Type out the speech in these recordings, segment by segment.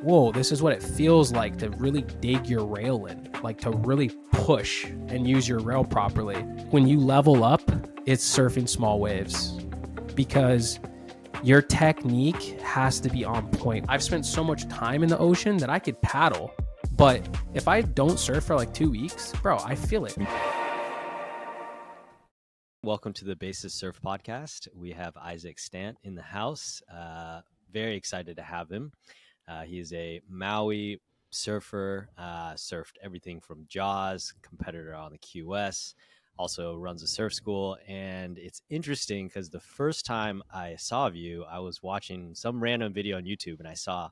whoa, this is what it feels like to really dig your rail in, like to really push and use your rail properly. When you level up, it's surfing small waves because your technique has to be on point. I've spent so much time in the ocean that I could paddle, but if I don't surf for like 2 weeks, bro, I feel it. Welcome to the Basis Surf Podcast. We have Isaac Stant in the house. Very excited to have him. He is a Maui surfer, surfed everything from Jaws, competitor on the QS, also runs a surf school. And it's interesting because the first time I saw you, I was watching some random video on YouTube and I saw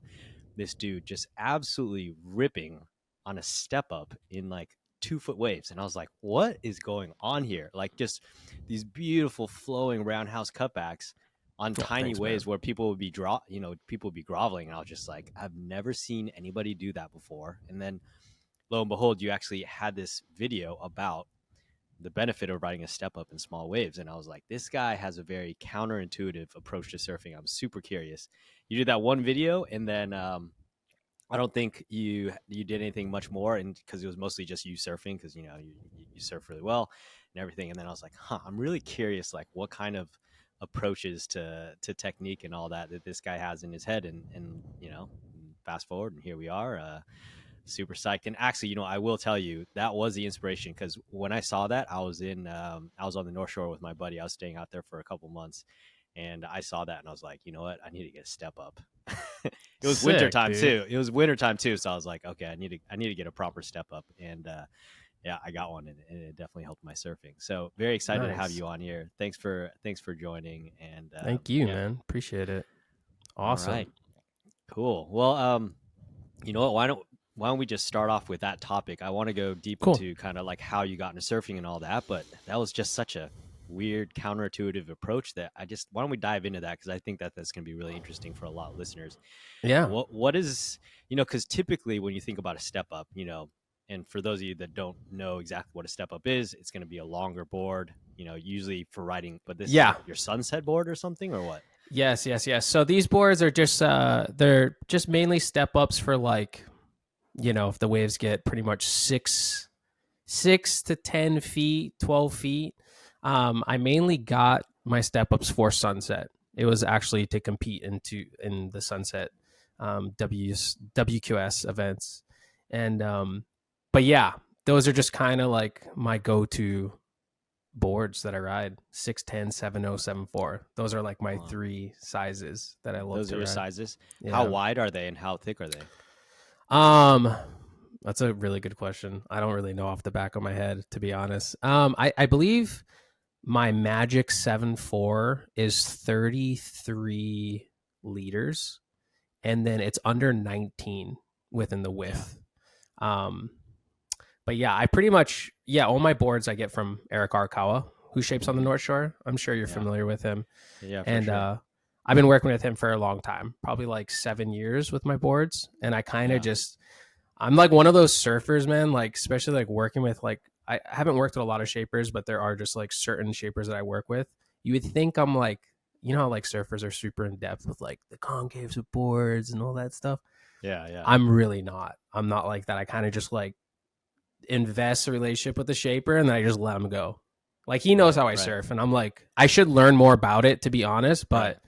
this dude just absolutely ripping on a step up in like 2-foot waves. And I was like, what is going on here? Like just these beautiful flowing roundhouse cutbacks on tiny waves, man, where people would be groveling. And I was just like, I've never seen anybody do that before. And then lo and behold, you actually had this video about the benefit of riding a step up in small waves. And I was like, this guy has a very counterintuitive approach to surfing. I'm super curious. You did that one video and then, I don't think you did anything much more, and because it was mostly just you surfing, because you surf really well and everything. And then I was like, I'm really curious, like what kind of approaches to technique and all that this guy has in his head. And fast forward, and here we are, super psyched. And actually, I will tell you that was the inspiration, because when I saw that, I was on the North Shore with my buddy. I was staying out there for a couple months. And I saw that and I was like, you know what? I need to get a step up. It was wintertime too. It was wintertime too. So I was like, okay, I need to get a proper step up. And yeah, I got one and it definitely helped my surfing. So very excited to have you on here. Thanks for joining. And thank you, man. Appreciate it. Awesome. All right. Cool. Well, you know what? Why don't we just start off with that topic? I want to go deep into kind of like how you got into surfing and all that, but that was just such a weird counterintuitive approach that why don't we dive into that, because I think that's going to be really interesting for a lot of listeners. Yeah. What is, because typically when you think about a step up, and for those of you that don't know exactly what a step up is, it's going to be a longer board, usually for riding, but this is like your sunset board or something, or what? Yes. So these boards are just they're just mainly step ups for like, if the waves get pretty much 6 to 10 feet, 12 feet. I mainly got my step ups for sunset. It was actually to compete in the sunset WQS events. And but yeah, those are just kind of like my go-to boards that I ride. 610, 70, 74. Those are like my 3 sizes that I love. Those to are your ride. sizes. Yeah. How wide are they and how thick are they? That's a really good question. I don't really know off the back of my head, to be honest. I believe my Magic 7.4 is 33 liters, and then it's under 19 within the width. Yeah. But yeah, I pretty much, all my boards I get from Eric Arakawa, who shapes on the North Shore. I'm sure you're familiar with him. Yeah, and sure. I've been working with him for a long time, probably like 7 years with my boards. And I kind of I'm like one of those surfers, man, like especially like working with like, I haven't worked with a lot of shapers, but there are just like certain shapers that I work with. You would think I'm like, how like surfers are super in depth with like the concaves of boards and all that stuff. Yeah. I'm really not. I'm not like that. I kind of just like invest a relationship with the shaper and then I just let him go. Like he knows how I surf, and I'm like, I should learn more about it, to be honest. But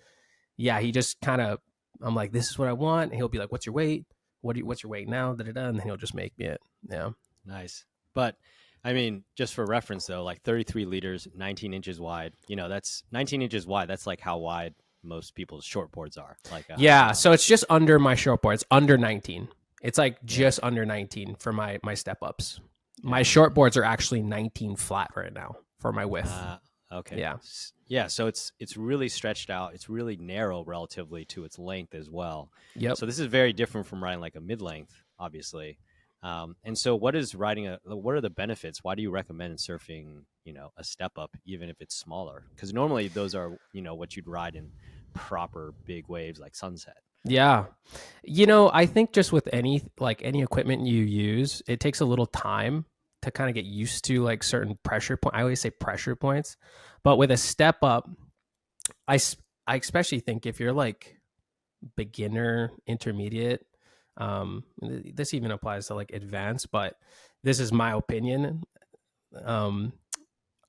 yeah, he just kind of, I'm like, this is what I want. And he'll be like, what's your weight? What's your weight now? And then he'll just make me it. Yeah. Nice. But I mean, just for reference though, like 33 liters, 19 inches wide, that's 19 inches wide. That's like how wide most people's short boards are. Like, so it's just under my short board. It's under 19. It's like just under 19 for my step ups. Yeah. My short boards are actually 19 flat right now for my width. Okay. Yeah. Yeah. So it's really stretched out. It's really narrow relatively to its length as well. Yep. So this is very different from riding like a mid length, obviously. And so what are the benefits? Why do you recommend surfing, a step up, even if it's smaller? Because normally those are, what you'd ride in proper big waves like sunset. Yeah. I think just with any equipment you use, it takes a little time to kind of get used to like certain pressure point. I always say pressure points, but with a step up, I especially think if you're like beginner, intermediate, This even applies to like advanced, but this is my opinion. Um,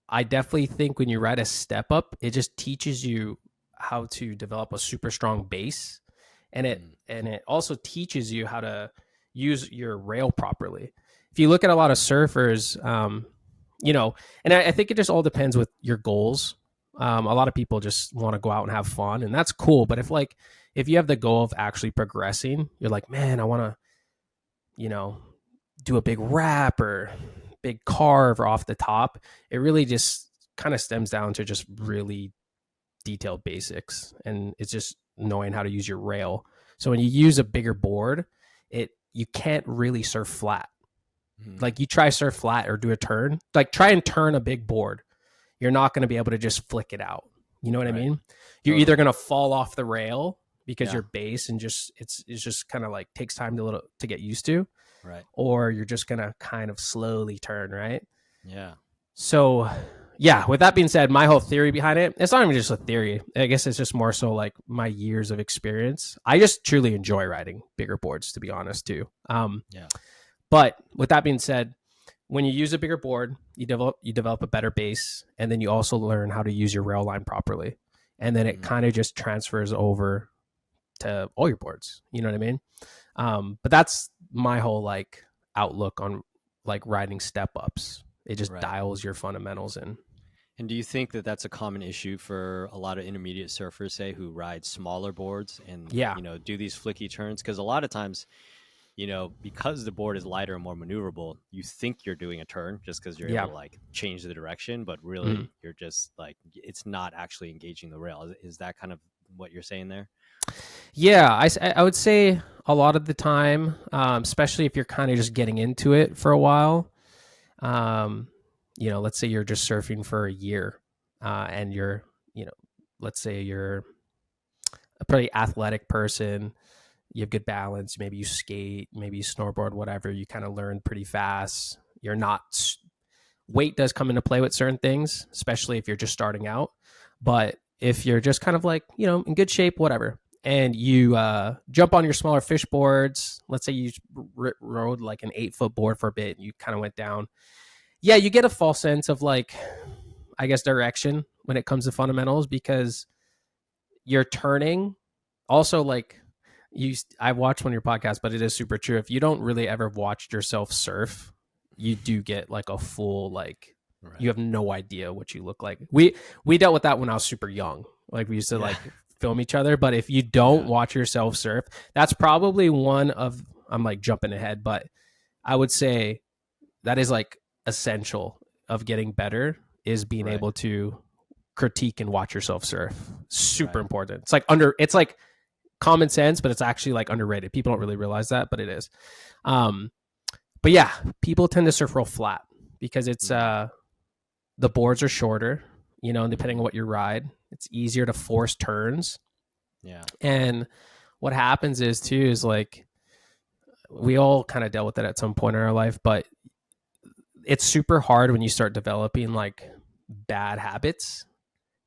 I definitely think when you ride a step up, it just teaches you how to develop a super strong base, and it also teaches you how to use your rail properly. If you look at a lot of surfers, you know, and I think it just all depends with your goals. A lot of people just want to go out and have fun, and that's cool. But if you have the goal of actually progressing, you're like, man, I want to, you know, do a big wrap or big carve or off the top. It really just kind of stems down to just really detailed basics, and it's just knowing how to use your rail. So when you use a bigger board, you can't really surf flat. Like you try surf flat or do a turn, like try and turn a big board. You're not going to be able to just flick it out. You know what I mean? You're either going to fall off the rail because your base and just it's just kind of like takes time to get used to. Right. Or you're just going to kind of slowly turn, right? Yeah. So, yeah, with that being said, my whole theory behind it, it's not even just a theory. I guess it's just more so like my years of experience. I just truly enjoy riding bigger boards, to be honest, too. Yeah. But with that being said, when you use a bigger board, you develop a better base, and then you also learn how to use your rail line properly. And then it kind of just transfers over to all your boards. You know what I mean? But that's my whole like outlook on like riding step ups. It just dials your fundamentals in. And do you think that that's a common issue for a lot of intermediate surfers, say, who ride smaller boards and you know, do these flicky turns? Because a lot of times, you know, because the board is lighter and more maneuverable, you think you're doing a turn just because you're able to like change the direction, but really you're just like, it's not actually engaging the rail. Is that kind of what you're saying there? Yeah, I would say a lot of the time, especially if you're kind of just getting into it for a while, you know, let's say you're just surfing for a year, and you're, you know, let's say you're a pretty athletic person, you have good balance, maybe you skate, maybe you snowboard, whatever, you kind of learn pretty fast. You're not, weight does come into play with certain things, especially if you're just starting out. But if you're just kind of like, you know, in good shape, whatever, and you jump on your smaller fish boards, let's say you rode like an 8-foot board for a bit and you kind of went down. Yeah, you get a false sense of like, I guess, direction when it comes to fundamentals because you're turning. Also, like, I watched one of your podcasts, but it is super true. If you don't really ever watch yourself surf, you do get like a full, like, you have no idea what you look like. We dealt with that when I was super young. Like we used to like film each other. But if you don't watch yourself surf, that's probably one of, I'm like jumping ahead, but I would say that is like essential of getting better is being able to critique and watch yourself surf. Super important. It's like common sense, but it's actually like underrated. People don't really realize that, but it is. But yeah, people tend to surf real flat because it's the boards are shorter, you know, and depending on what you ride, it's easier to force turns. Yeah. And what happens is like we all kind of dealt with it at some point in our life, but it's super hard when you start developing like bad habits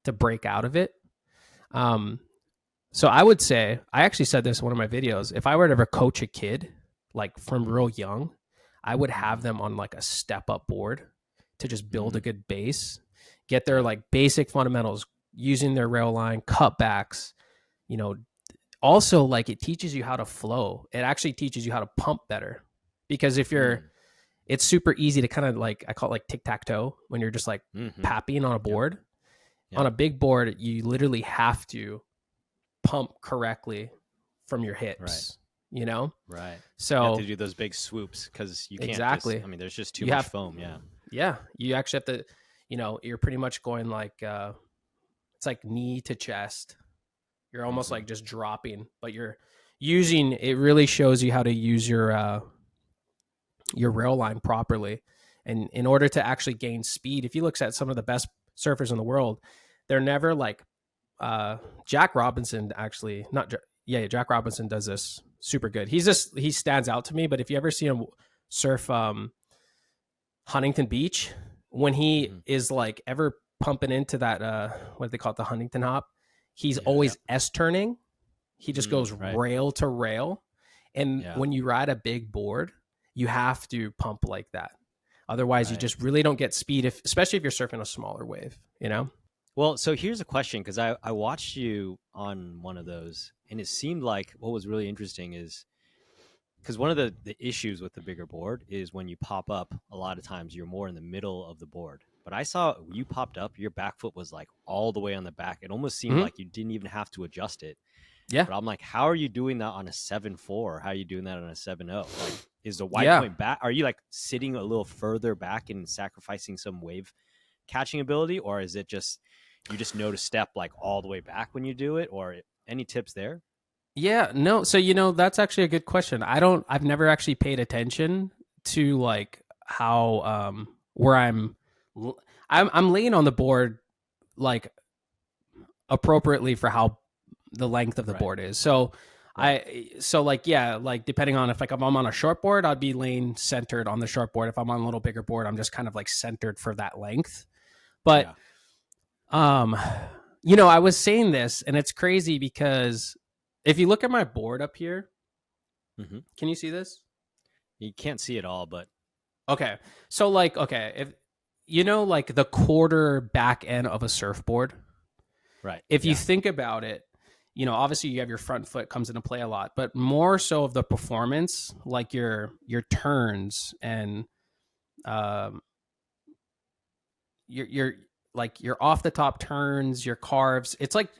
to break out of it. So I would say, I actually said this in one of my videos, if I were to ever coach a kid, like from real young, I would have them on like a step up board to just build a good base, get their like basic fundamentals, using their rail line, cutbacks, you know. Also, like it teaches you how to flow. It actually teaches you how to pump better because if you're, it's super easy to kind of like, I call it like tic-tac-toe when you're just like papping on a board. On a big board, you literally have to pump correctly from your hips, you know? Right. So you have to do those big swoops because you can't just, I mean, there's just too much foam. Yeah. Yeah. You actually have to, you know, you're pretty much going like, it's like knee to chest. You're almost like just dropping, but you're using, it really shows you how to use your rail line properly. And in order to actually gain speed, if you look at some of the best surfers in the world, they're never like, Jack Robinson actually, Jack Robinson does this super good. He stands out to me, but if you ever see him surf, Huntington Beach, when he is like ever pumping into that, what do they call it? The Huntington hop. He's always S turning. He just goes rail to rail. And Yeah. when you ride a big board, you have to pump like that. Otherwise, you Right. just really don't get speed, especially if you're surfing a smaller wave, you know? Well, so here's a question because I watched you on one of those, and it seemed like what was really interesting is because one of the issues with the bigger board is when you pop up, a lot of times you're more in the middle of the board. But I saw you popped up, your back foot was like all the way on the back. It almost seemed Mm-hmm. like you didn't even have to adjust it. Yeah. But I'm like, how are you doing that on a 7.4? How are you doing that on a 7.0? Like, is the wide Yeah. point back? Are you like sitting a little further back and sacrificing some wave catching ability? Or is it just, you just know to step like all the way back when you do it? Or any tips there? Yeah, no. So that's actually a good question. I've never actually paid attention to like how where I'm laying on the board like appropriately for how the length of the Right. board is. So Right. like yeah, like depending on if I'm on a short board, I'd be laying centered on the short board. If I'm on a little bigger board, I'm just kind of like centered for that length. But Yeah. um I was saying this and it's crazy because if you look at my board up here, Hmm. can you see this? You can't see it all, but Okay. So like okay, if like the quarter back end of a surfboard, right. if you Yeah. think about it, obviously you have your front foot comes into play a lot, but more so of the performance, like your turns and um your like your off the top turns, your carves. It's like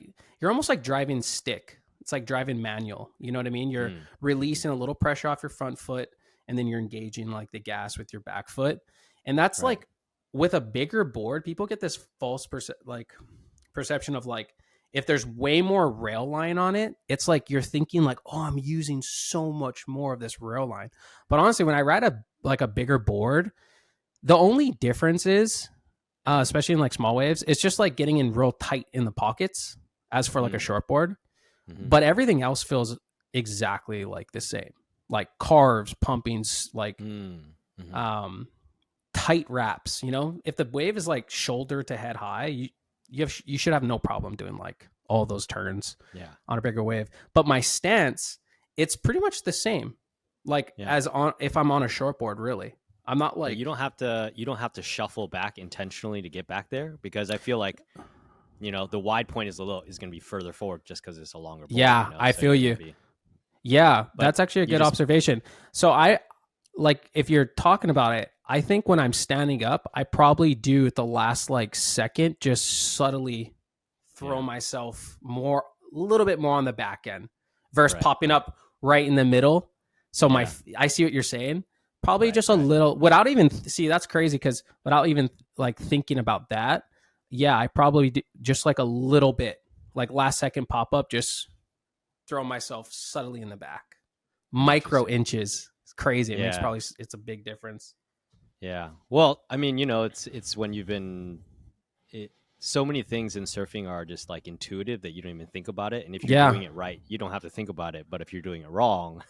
you're almost like driving stick. It's like driving manual. You know what I mean? You're Mm. Hmm. releasing a little pressure off your front foot and then you're engaging like the gas with your back foot. And that's Right. like with a bigger board, people get this false perception of like if there's way more rail line on it, it's like you're thinking like, oh, I'm using so much more of this rail line. But honestly, when I ride a bigger board, the only difference is especially in like small waves, it's just like getting in real tight in the pockets as for like a Mm. short board. Hmm. But everything else feels exactly like the same. Like carves, pumpings, like Mm. Hmm. um tight wraps, If the wave is like shoulder to head high, you should have no problem doing like all those turns Yeah. on a bigger wave. But my stance, it's pretty much the same. Like Yeah. as on if I'm on a short board, really. I'm not Yeah, like you don't have to shuffle back intentionally to get back there because I feel like the wide point is going to be further forward just because it's a longer board. yeah, I So feel you're going to you. be, Yeah, but that's actually a you good just observation. So I like if you're talking about it, I think when I'm standing up, I probably do at the last like second just subtly throw yeah. myself more a little bit more on the back end versus Right. popping Right. up right in the middle. So Yeah. I see what you're saying. Probably Right. just a Right. little without even see that's crazy cuz without even like thinking about that, yeah, I probably do, just like a little bit like last second pop up just throw myself subtly in the back. Micro Interesting. inches. It's crazy. Yeah. It's a big difference. Yeah. Well, I mean, it's when you've been it, so many things in surfing are just like intuitive that you don't even think about it. And if you're Yeah. doing it right, you don't have to think about it. But if you're doing it wrong,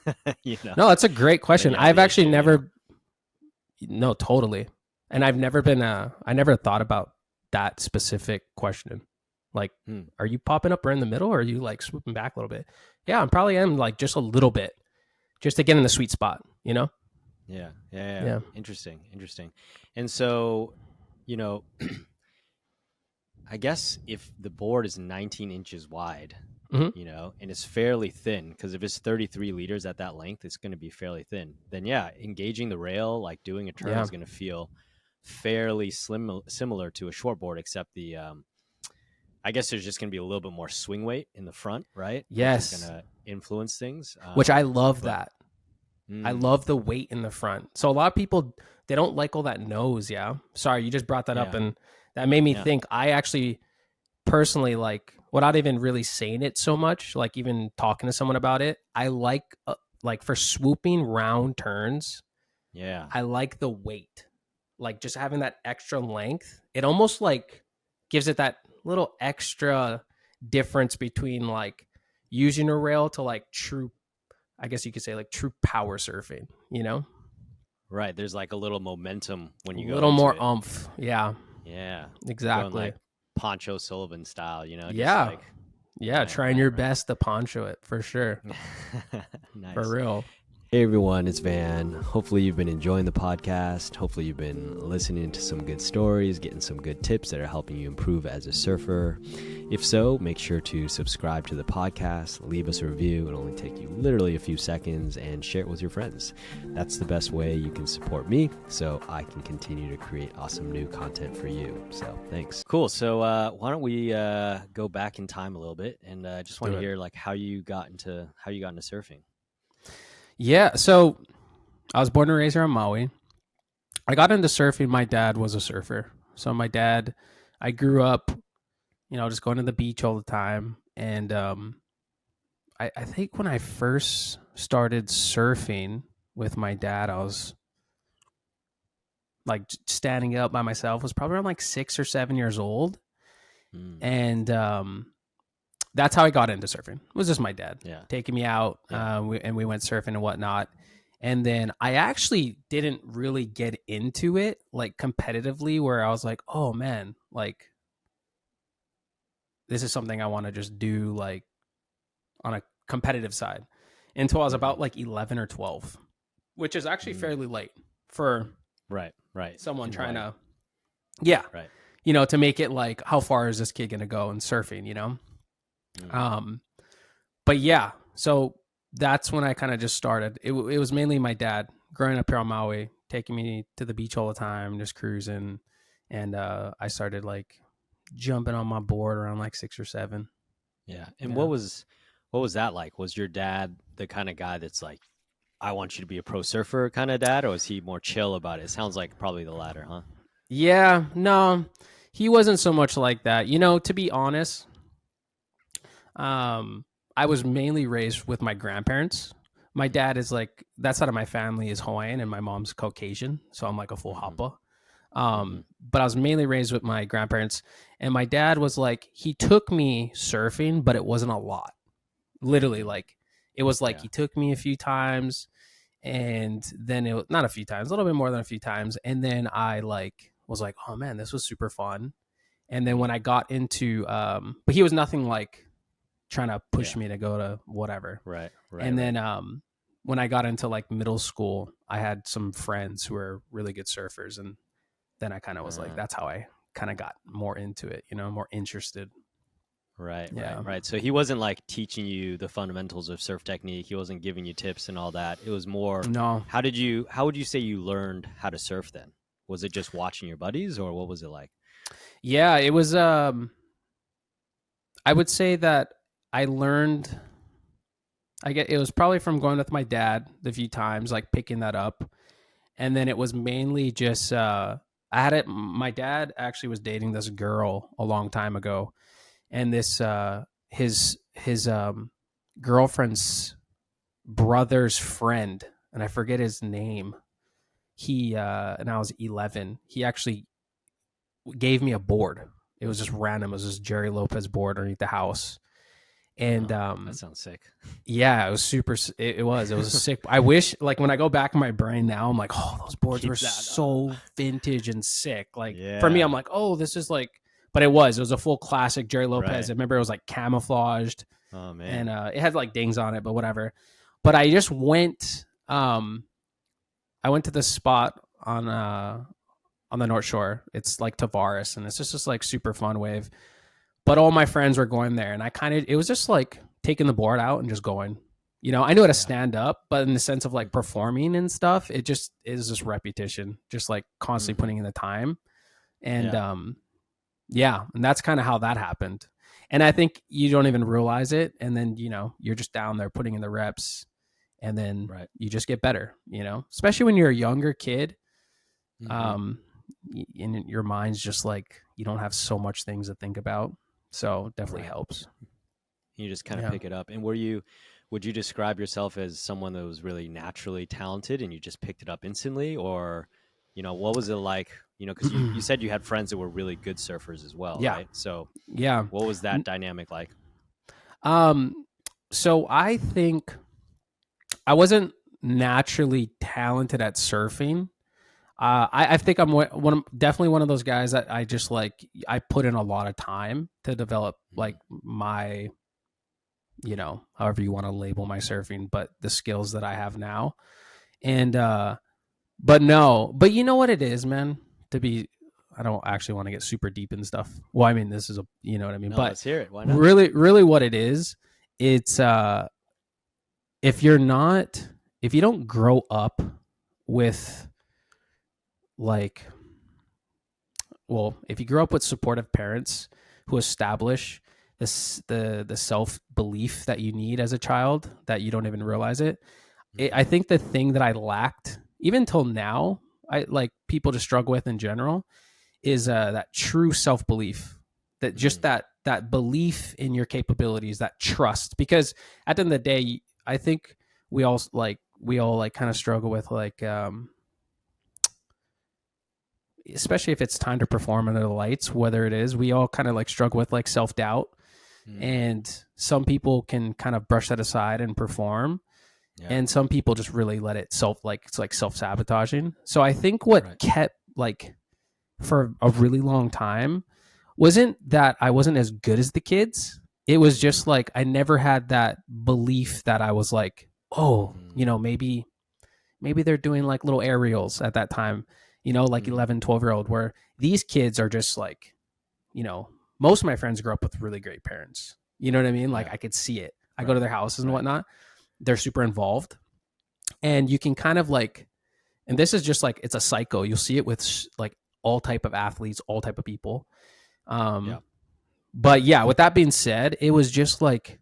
you know, No, that's a great then question. you have I've the actually issue. never no, totally. And I've never been I never thought about that specific question. Like, Hmm. are you popping up right in the middle or are you like swooping back a little bit? Yeah, I probably am like just a little bit. Just to get in the sweet spot, you know? Yeah. Yeah. Yeah. Yeah. Interesting. Interesting. And so, you know, I guess if the board is 19 inches wide, Hmm. and it's fairly thin, because if it's 33 liters at that length, it's going to be fairly thin. Then, yeah, engaging the rail, like doing a turn, Yeah. is going to feel fairly similar to a short board, except I guess there's just going to be a little bit more swing weight in the front, right? Which is going Yes. to influence things. Which I love But, that. I mm, love the weight in the front. So a lot of people they don't like all that nose, yeah. Sorry, you just brought that up yeah, and that made me yeah, think I actually personally like without even really saying it so much, like even talking to someone about it, I like for swooping round turns, yeah, I like the weight. Like just having that extra length. It almost like gives it that little extra difference between like using a rail to like true I guess you could say like true power surfing, you know? right. There's like a little momentum when A you go little into more it. oomph. Yeah, Yeah. You're going exactly. like Poncho Sullivan style, just Yeah, like Yeah, Right, trying right, your right. best to poncho it for sure. For Nice. real. Hey everyone, it's Van. Hopefully, you've been enjoying the podcast. Hopefully, you've been listening to some good stories, getting some good tips that are helping you improve as a surfer. If so, make sure to subscribe to the podcast, leave us a review. It'll only take you literally a few seconds, and share it with your friends. That's the best way you can support me so I can continue to create awesome new content for you. So thanks. Cool. So why don't we go back in time a little bit, and just want Do to it. hear like how you got into surfing. Yeah. So I was born and raised here on Maui. I got into surfing. My dad was a surfer. So my dad, I grew up, just going to the beach all the time. And I think when I first started surfing with my dad, I was like standing up by myself, was probably around like 6 or 7 years old. Mm, And that's how I got into surfing. It was just my dad yeah. taking me out, Yeah. and we went surfing and whatnot. And then I actually didn't really get into it like competitively, where I was like, oh man, like this is something I want to just do like on a competitive side, until I was Hmm. about like 11 or 12, which is actually Mm. fairly late for Right. Right. someone In trying Hawaii. to, yeah, Right. to make it like, how far is this kid going to go in surfing? Mm. Um, but yeah, so that's when I kind of just started. It was mainly my dad growing up here on Maui, taking me to the beach all the time, just cruising. And I started like jumping on my board around like 6 or 7. Yeah. And Yeah. what was that like? Was your dad the kind of guy that's like, I want you to be a pro surfer kind of dad, or was he more chill about it? It sounds like probably the latter, huh? Yeah, no, he wasn't so much like that. To be honest, um, I was mainly raised with my grandparents. My dad is like, that side of my family is Hawaiian and my mom's Caucasian. So I'm like a full Mm-hmm. hapa. Mm-hmm. But I was mainly raised with my grandparents, and my dad was like, he took me surfing, but it wasn't a lot. Literally, Mm. like it was like Yeah. he took me a few times, and then it was not a few times, a little bit more than a few times, and then I like was like, oh man, this was super fun. And then when Mm. I got into, but he was nothing like trying to push Yeah. me to go to whatever. Right. Right. And Right. then when I got into like middle school, I had some friends who were really good surfers, and then I kind of was like, Uh, that's how I kind of got more into it, more interested. right. Right. Yeah. Right. So he wasn't like teaching you the fundamentals of surf technique. He wasn't giving you tips and all that. It was more, No. how would you say you learned how to surf then? Was it just watching your buddies, or what was it like? Yeah, it was I would say that I learned, I get it was probably from going with my dad the few times, like picking that up. And then it was mainly just I had it my dad actually was dating this girl a long time ago, and this his girlfriend's brother's friend, and I forget his name. He and I was 11. He actually gave me a board. It was just random. It was just Jerry Lopez board underneath the house. And Oh, that sounds sick. yeah, it was super. It was a sick. I wish, like, when I go back in my brain now, I'm like, oh, those boards Keep were that. so vintage and sick. Like, for me, I'm Yeah. like, oh, this is like, but it was a full classic Jerry Lopez. Right. I remember it was like camouflaged, Oh and man. it had like dings on it, but whatever. But I just went. I went to this spot on the North Shore. It's like Tavares, and it's just like super fun wave. But all my friends were going there, and it was just like taking the board out and just going. I knew how to Yeah. stand up, but in the sense of like Mm-hmm. performing and stuff, it just is just repetition, just like constantly Mm-hmm. putting in the time. And Yeah. yeah, and that's kind of how that happened. And I think you don't even realize it, and then you're just down there putting in the reps, and then Right. you just get better. Especially when you're a younger kid, Mm-hmm. um, and your mind's just like you don't have so much things to think about, so it definitely Right. helps. You just kind of Yeah. pick it up. And would you describe yourself as someone that was really naturally talented and you just picked it up instantly? Or, what was it like? Because you said you had friends that were really good surfers as well, Yeah. right? So Yeah. what was that dynamic like? Um, so I think I wasn't naturally talented at surfing. I think I'm definitely one of those guys that I just like. I put in a lot of time to develop Mm-hmm. like my however you want to label my surfing, but the skills that I have now. And but no, but you know what it is, man. I don't actually want to get super deep in stuff. Well, I mean, this is you know what I mean. No, But let's hear it. Why not? really, what it is, it's if you don't grow up with like, well, if you grow up with supportive parents who establish the self belief that you need as a child, that you don't even realize it. I think the thing that I lacked, even till now, I like people to struggle with in general, is that true self belief, that just that belief in your capabilities, that trust. Because at the end of the day, I think we all kind of struggle with like, especially if it's time to perform under the lights, whether it is, we all kind of like struggle with like self doubt, and some people can kind of brush that aside and perform. Yeah. And some people just really let it it's like self-sabotaging. So I think what kept like for a really long time wasn't that I wasn't as good as the kids. It was just like I never had that belief that I was like, oh, maybe they're doing like little aerials at that time, like 11, 12-year-old, where these kids are just like, most of my friends grew up with really great parents. You know what I mean? Like I could see it. I go to their houses and whatnot. They're super involved, and you can kind of like, and this is just like, it's a cycle. You'll see it with like all type of athletes, all type of people. But yeah, with that being said, it was just like,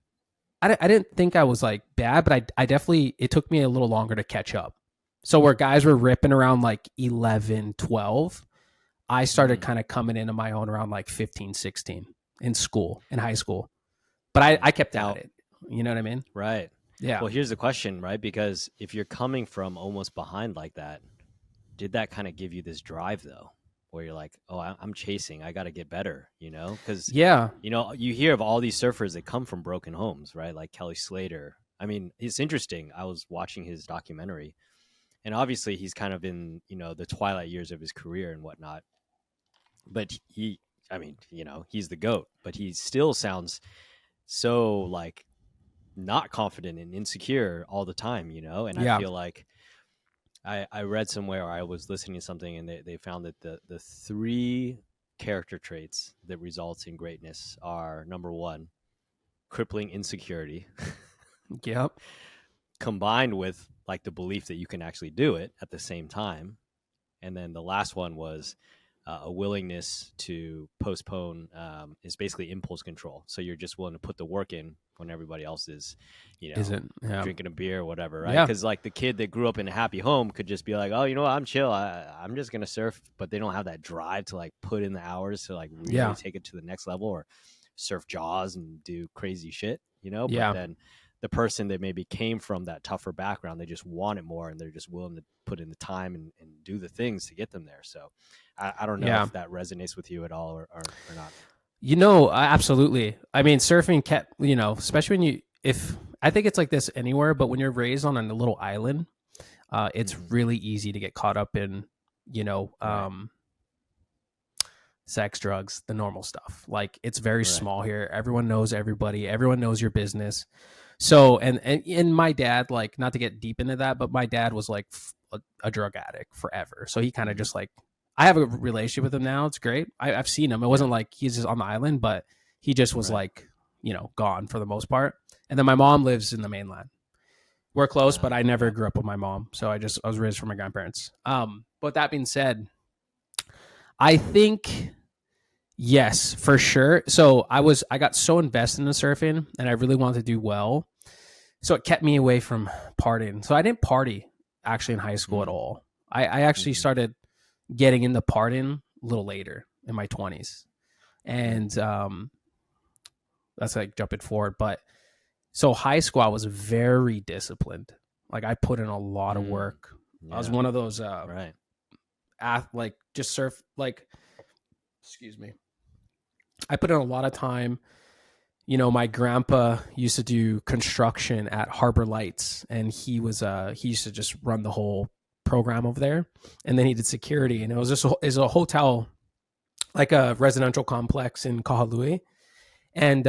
I didn't think I was like bad, but I definitely, it took me a little longer to catch up. So where guys were ripping around like 11, 12, I started kind of coming into my own around like 15, 16 in high school. But I kept at it. You know what I mean? Right. Yeah. Well, here's the question, right? Because if you're coming from almost behind like that, did that kind of give you this drive though, where you're like, oh, I'm chasing, I got to get better, Because, you hear of all these surfers that come from broken homes, right? Like Kelly Slater. I mean, it's interesting. I was watching his documentary, and obviously he's kind of in, the twilight years of his career and whatnot. But he's the GOAT, but he still sounds so like not confident and insecure all the time, and I feel like I read somewhere, or I was listening to something, and they found that the 3 character traits that results in greatness are, number 1, crippling insecurity. Yep. Combined with like the belief that you can actually do it at the same time. And then the last one was a willingness to postpone, is basically impulse control. So you're just willing to put the work in when everybody else is, drinking a beer or whatever, right? Because like the kid that grew up in a happy home could just be like, oh, I'm chill. I'm just going to surf. But they don't have that drive to like put in the hours to like really take it to the next level, or surf jaws and do crazy shit, But then the person that maybe came from that tougher background, they just want it more, and they're just willing to put in the time and do the things to get them there. So I don't know if that resonates with you at all or not. Absolutely. I mean, surfing kept, especially I think it's like this anywhere, but when you're raised on a little island, it's really easy to get caught up in, sex, drugs, the normal stuff. Like it's very small here. Everyone knows everybody. Everyone knows your business. So, and my dad, like, not to get deep into that, but my dad was like a drug addict forever. So he kind of just like, I have a relationship with him now. It's great. I've seen him. It wasn't like he's just on the island, but he just was like, gone for the most part. And then my mom lives in the mainland. We're close, but I never grew up with my mom. So I was raised from my grandparents. But that being said, I think, yes, for sure. So I got so invested in the surfing, and I really wanted to do well. So it kept me away from partying. So I didn't party actually in high school at all. I actually started getting into partying a little later in my 20s. And that's like jumping forward. But so high school, I was very disciplined. Like I put in a lot of work. Yeah. I was one of those like just surf, like, excuse me. I put in a lot of time. My grandpa used to do construction at Harbor Lights, and he used to just run the whole program over there. And then he did security, and it was just a hotel, like a residential complex in Kahului. And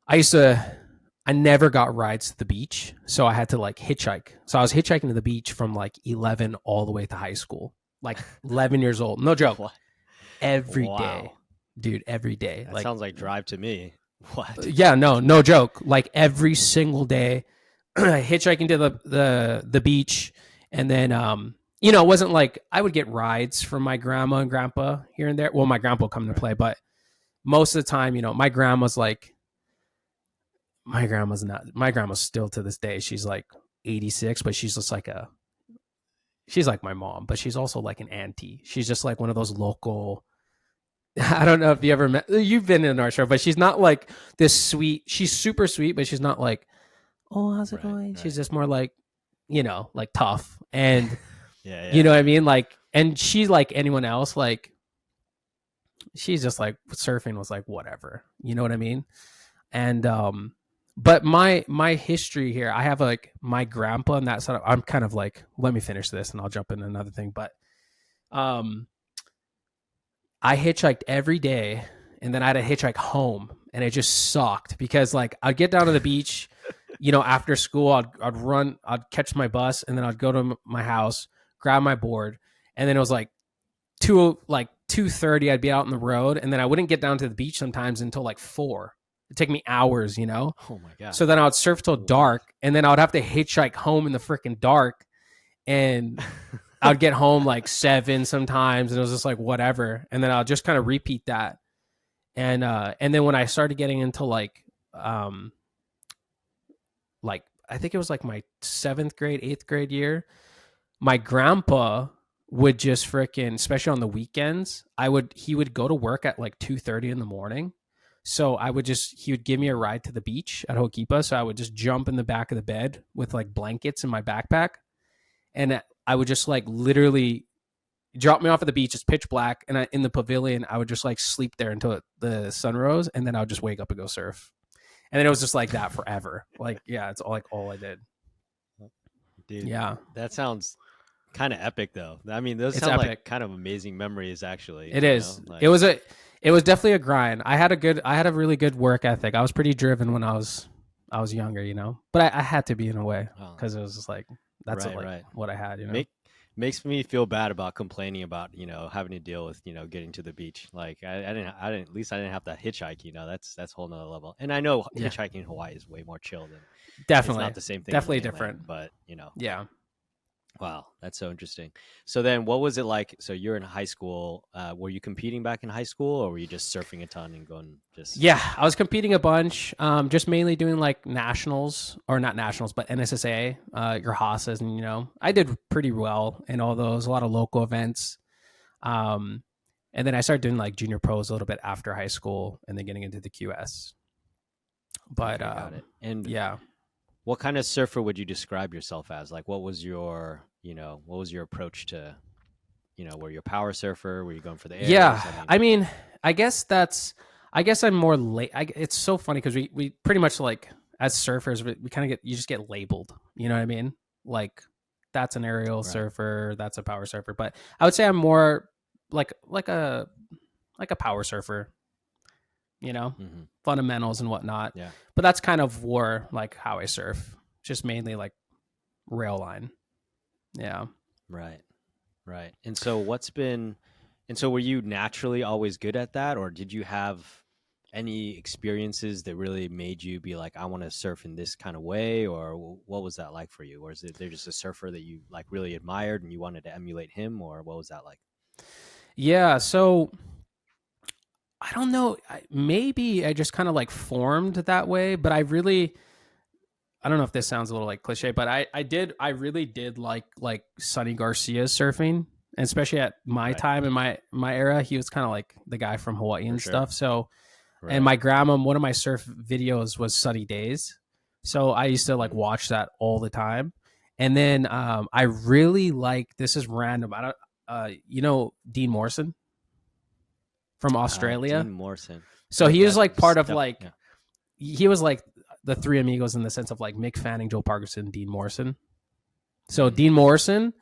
I never got rides to the beach, so I had to like hitchhike. So I was hitchhiking to the beach from like 11 all the way to high school, like 11 years old. No joke. What? Every day, Wow. dude, every day. That Like, sounds like Drive to Me. What? yeah, no joke. Like every single day, hitchhiking to the beach, and then it wasn't like I would get rides from my grandma and grandpa here and there. Well, my grandpa would come to Right. play, but most of the time, my grandma's like my grandma's still to this day. She's like 86, but she's just like she's like my mom, but she's also like an auntie. She's just like one of those local. I don't know if you ever met. You've been in our show, but she's not like this sweet. She's super sweet, but she's not like, oh, how's it Right. going? She's Right. just more like, like tough, and Yeah. you Yeah. know what I mean. Like, and she's like anyone else. Like, she's just like surfing was like whatever. You know what I mean? And but my history here, I have like my grandpa and that sort of. I'm kind of like, let me finish this, and I'll jump into another thing. But um I hitchhiked every day, and then I had to hitchhike home, and it just sucked because like I'd get down to the beach, after school, I'd catch my bus, and then I'd go to my house, grab my board, and then it was like 2:30, I'd be out on the road, and then I wouldn't get down to the beach sometimes until like 4. It'd take me hours. Oh my god. So then I would surf till Wow. dark, and then I would have to hitchhike home in the freaking dark, and I'd get home like 7 sometimes, and it was just like whatever. And then I'll just kind of repeat that. And then when I started getting into like I think it was like my 7th grade, 8th grade year, my grandpa would just freaking, especially on the weekends, he would go to work at like 2:30 in the morning. So he would give me a ride to the beach at Hokipa. So I would just jump in the back of the bed with like blankets in my backpack, and I would just like literally drop me off at the beach. It's pitch black, and in the pavilion, I would just like sleep there until the sun rose, and then I would just wake up and go surf. And then it was just like that forever. Like, yeah, it's all I did. Dude, Yeah, that sounds kind of epic, though. I mean, those it's sound epic. like kind of amazing memories, actually. It is. It was definitely a grind. I had a really good work ethic. I was pretty driven when I was younger, but I had to be in a way because it was just like that's right. what I had, Makes me feel bad about complaining about having to deal with getting to the beach. Like I didn't at least I didn't have to hitchhike. That's a whole nother level. And I know hitchhiking in Hawaii is way more chill than definitely it's not the same thing. Definitely Mainland, different. but Yeah. Wow, that's so interesting. So then, what was it like? So you're in high school. Were you competing back in high school, or were you just surfing a ton and going just? Yeah, I was competing a bunch. Just mainly doing like nationals, or not nationals, but NSSA, your Haasas, and I did pretty well in all those. A lot of local events. And then I started doing like junior pros a little bit after high school, and then getting into the QS. But Okay, got it. And yeah. What kind of surfer would you describe yourself as? Like, what was your approach to, were you a power surfer? Were you going for the airs? Yeah, I mean, I guess I'm more late. It's so funny because we pretty much like as surfers, we kind of you just get labeled. You know what I mean? Like that's an aerial surfer, that's a power surfer. But I would say I'm more like a power surfer. Fundamentals and whatnot. Yeah. But that's kind of like how I surf, just mainly like rail line. Yeah. Right. And so were you naturally always good at that, or did you have any experiences that really made you be like, I want to surf in this kind of way, or what was that like for you? Or is there just a surfer that you like really admired and you wanted to emulate him, or what was that like? Yeah. So I don't know. Maybe I just kind of like formed that way, but I don't know if this sounds a little like cliche, but I really did like Sonny Garcia's surfing, and especially at my time in my era, he was kind of like the guy from Hawaii and stuff. So, and my grandma, one of my surf videos was Sunny Days. So I used to like watch that all the time. And then I really like, this is random. I don't, Dean Morrison from Australia. Dean Morrison. So he was like part of like, he was like the Three Amigos in the sense of like Mick Fanning, Joe Parkinson, Dean Morrison. So Dean Morrison,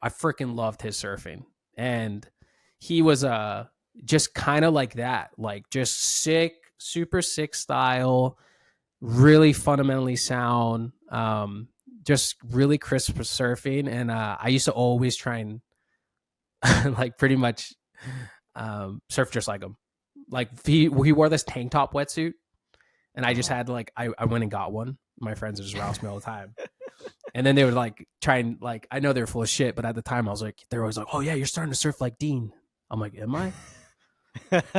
I freaking loved his surfing. And he was just kind of like that, like just sick, super sick style. really fundamentally sound, just really crisp surfing. And I used to always try and like pretty much surf just like him. Like he wore this tank top wetsuit, and I just Uh-huh. had like I went and got one. My friends would just rouse me all the time. And then they would like try and like I know they were full of shit, but at the time I was like, they're always like, "Oh yeah, you're starting to surf like Dean." I'm like, "Am I?"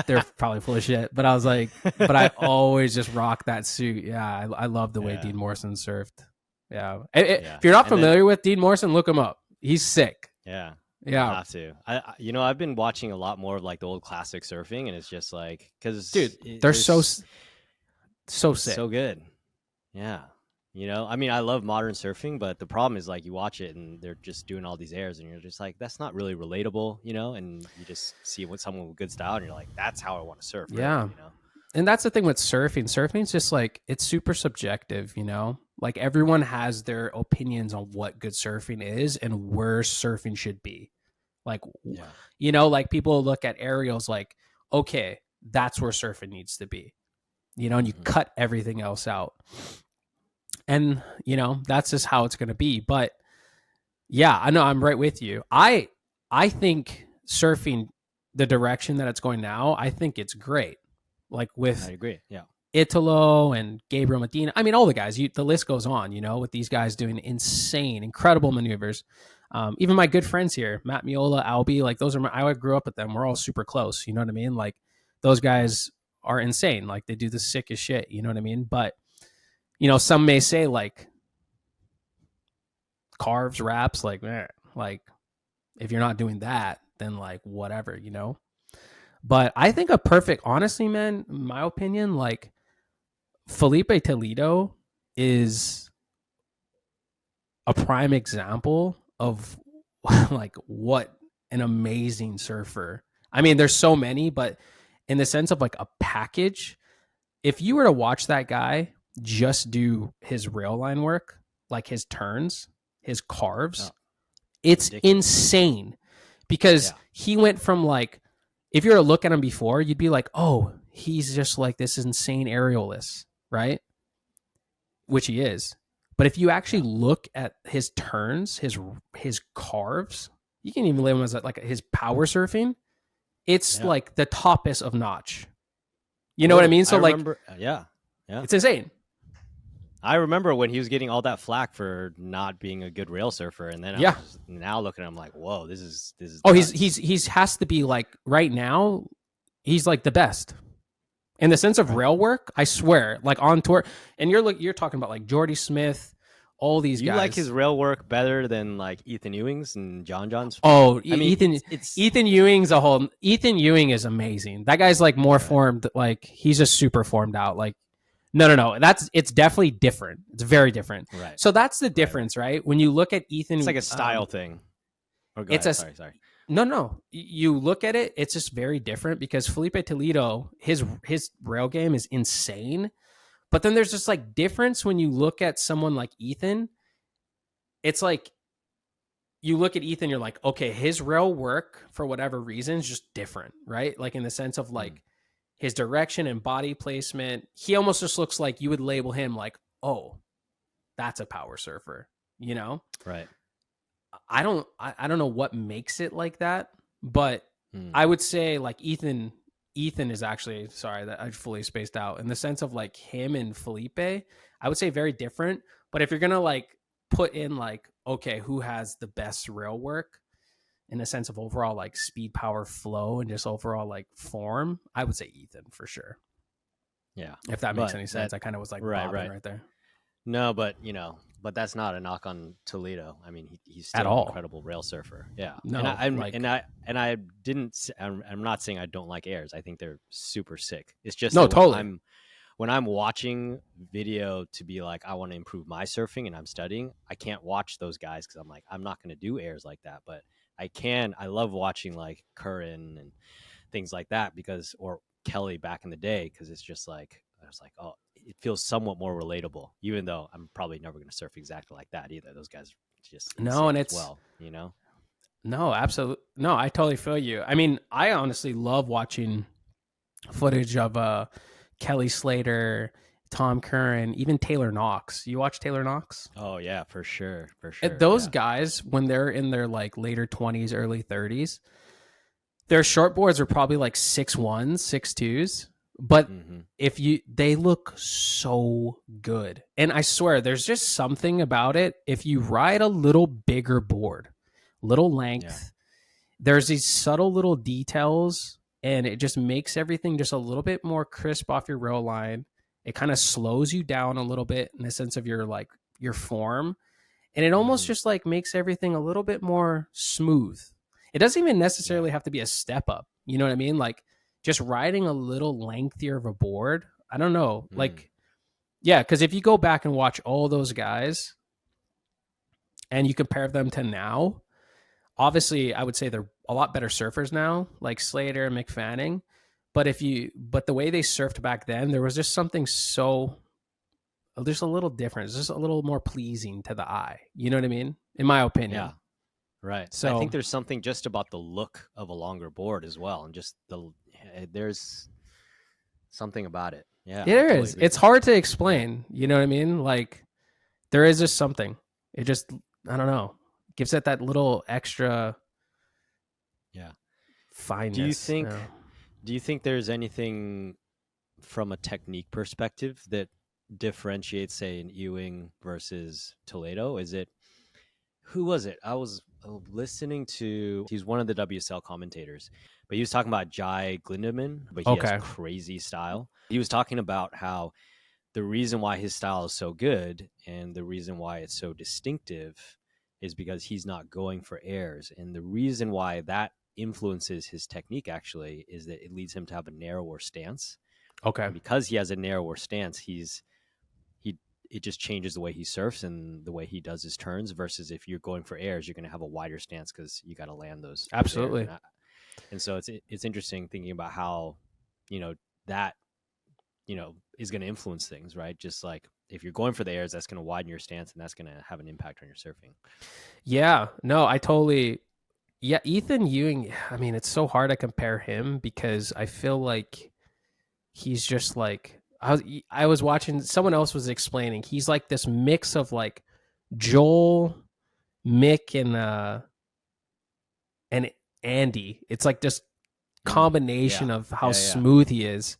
They're probably full of shit, but I was like, but I always just rock that suit. Yeah, I love the way Yeah. Dean Morrison surfed. Yeah, Yeah. if you're not And then familiar with Dean Morrison, look him up. He's sick. yeah, I'll Yeah, have to. I've been watching a lot more of like the old classic surfing, and it's just like dude, because they're so there's so it's sick. so good. Yeah. I mean, I love modern surfing, but the problem is like you watch it and they're just doing all these airs, and you're just like, that's not really relatable, and you just see what someone with good style, and you're like, that's how I want to surf, really, Yeah, and that's the thing with surfing. Surfing's just like it's super subjective, you know. Like everyone has their opinions on what good surfing is and where surfing should be. Like, Yeah. like people look at aerials like, okay, that's where surfing needs to be, and you Hmm. cut everything else out. And, that's just how it's going to be. But yeah, I know I'm right with you. I think surfing the direction that it's going now, I think it's great. Like I with agree. Yeah. Italo and Gabriel Medina. I mean, all the guys. The list goes on. With these guys doing insane, incredible maneuvers. Even my good friends here, Matt Miola, Albie, like those are I grew up with them. We're all super close. You know what I mean? Like those Right. guys are insane. Like they do the sickest shit. You know what I mean? But some may say like carves, wraps, like like if you're not doing that, then like whatever. But I think honestly, man, in my opinion, like Felipe Toledo is a prime example of like what an amazing surfer. I mean, there's so many, but in the sense of like a package, if you were to watch that guy just do his rail line work, like his turns, his carves, Oh, it's ridiculous. insane because Yeah. he went from like, if you were to look at him before, you'd be like, oh, he's just like this insane aerialist, right? Which he is. But if you actually Yeah. look at his turns, his carves, you can even label him as like his power surfing. It's Yeah. like the toppest of notch. You know what I Totally. mean? I So like, remember. Yeah. Yeah. it's insane. I remember when he was getting all that flack for not being a good rail surfer, and then I Yeah. was now looking at him like, whoa, this is Oh, nuts. he's has to be like right now. He's like the best in the sense of Right. rail work. I swear, like on tour, and you're talking about like Jordy Smith, all these You like his guys. rail work better than like Ethan Ewing's and John John's? Oh, I mean, Ethan it's Ethan Ewing's a whole. Ethan Ewing is amazing. That guy's like more right, formed. Like he's just super formed out. Like no. It's definitely different. It's very different. right, So that's the right, right. difference, right? When you look at It's like Ethan, a style thing. Or go it's ahead. a Sorry. no. You look at it, it's just very different because Felipe Toledo, his rail game is insane. But then there's just like difference when you look at someone like Ethan. It's like you look at Ethan, you're like, okay, his rail work for whatever reason is just different, right? Like in the sense of Hmm. like his direction and body placement, he almost just looks like you would label him like, oh, that's a power surfer, you know? Right. I don't know what makes it like that, but Hmm. I would say like Ethan is actually sorry that I fully spaced out in the sense of like him and Felipe. I would say very different. But if you're gonna like put in like okay, who has the best rail work in the sense of overall like speed, power, flow, and just overall like form, I would say Ethan for sure. Yeah. If that makes But any sense, that I kind of was like right, bobbing right. right there No, but but that's not a knock on Toledo. I mean, he's at still an all. incredible rail surfer. Yeah, and No, like I didn't. I'm not saying I don't like airs. I think they're super sick. It's just no, that totally. when I'm watching video to be like I want to improve my surfing and I'm studying, I can't watch those guys because I'm like I'm not going to do airs like that. But I can. I love watching like Curran and things like that because or Kelly back in the day because it's just like I was like oh it feels somewhat more relatable even though I'm probably never going to surf exactly like that either. Those guys are just no, insane and as it's well. no, absolutely. No, I totally feel you. I mean, I honestly love watching footage of Kelly Slater, Tom Curran, even Taylor Knox. You watch Taylor Knox? Oh yeah, for sure. Those Yeah. guys, when they're in their like later 20s, early 30s, their short boards are probably like 6'1s, 6'2s. But Mm-hmm. they look so good. And I swear, there's just something about it. If you ride a little bigger board, little Yeah. length, there's these subtle little details, and it just makes everything just a little bit more crisp off your row line. It kind of slows you down a little bit in the sense of your form, and it almost Mm-hmm. just like makes everything a little bit more smooth. It doesn't even Yeah. necessarily have to be a step up. You know what I mean? Like just riding a little lengthier of a board. I don't know. Mm. Like, yeah, because if you go back and watch all those guys and you compare them to now, obviously I would say they're a lot better surfers now, like Slater and McFadden. But the way they surfed back then, there was just something so there's a little different. It's just a little more pleasing to the eye. You know what I mean? In my Yeah. opinion. Right. I So think there's something just about the look of a longer board as well, and just there's something about it. Yeah, I there totally is. agree It's with you. hard to Yeah. explain. You know what I mean? Like there is just something. It just I don't know. Gives it that little extra Yeah. Do you fineness. think do you think there's anything from a technique perspective that differentiates, say, an Ewing versus Toledo? Is it who was it? I was listening to. He's one of the WSL commentators, but he was talking about Jai Glindemann, but he has Okay. crazy style. He was talking about how the reason why his style is so good and the reason why it's so distinctive is because he's not going for airs, and the reason why that influences his technique actually is that it leads him to have a narrower stance, Okay. and because he has a narrower stance, he it just changes the way he surfs and the way he does his turns. Versus if you're going for airs, you're going to have a wider stance because you got to land those airs. Absolutely. And so it's interesting thinking about how you know that is going to influence things, right? Just like if you're going for the airs, that's going to widen your stance and that's going to have an impact on your surfing. Yeah. No, I totally yeah, Ethan Ewing, I mean, it's so hard to compare him because I feel like he's just like I was watching someone else was explaining. He's like this mix of like Joel, Mick and Andy. It's like this combination Yeah, of how yeah. smooth he is.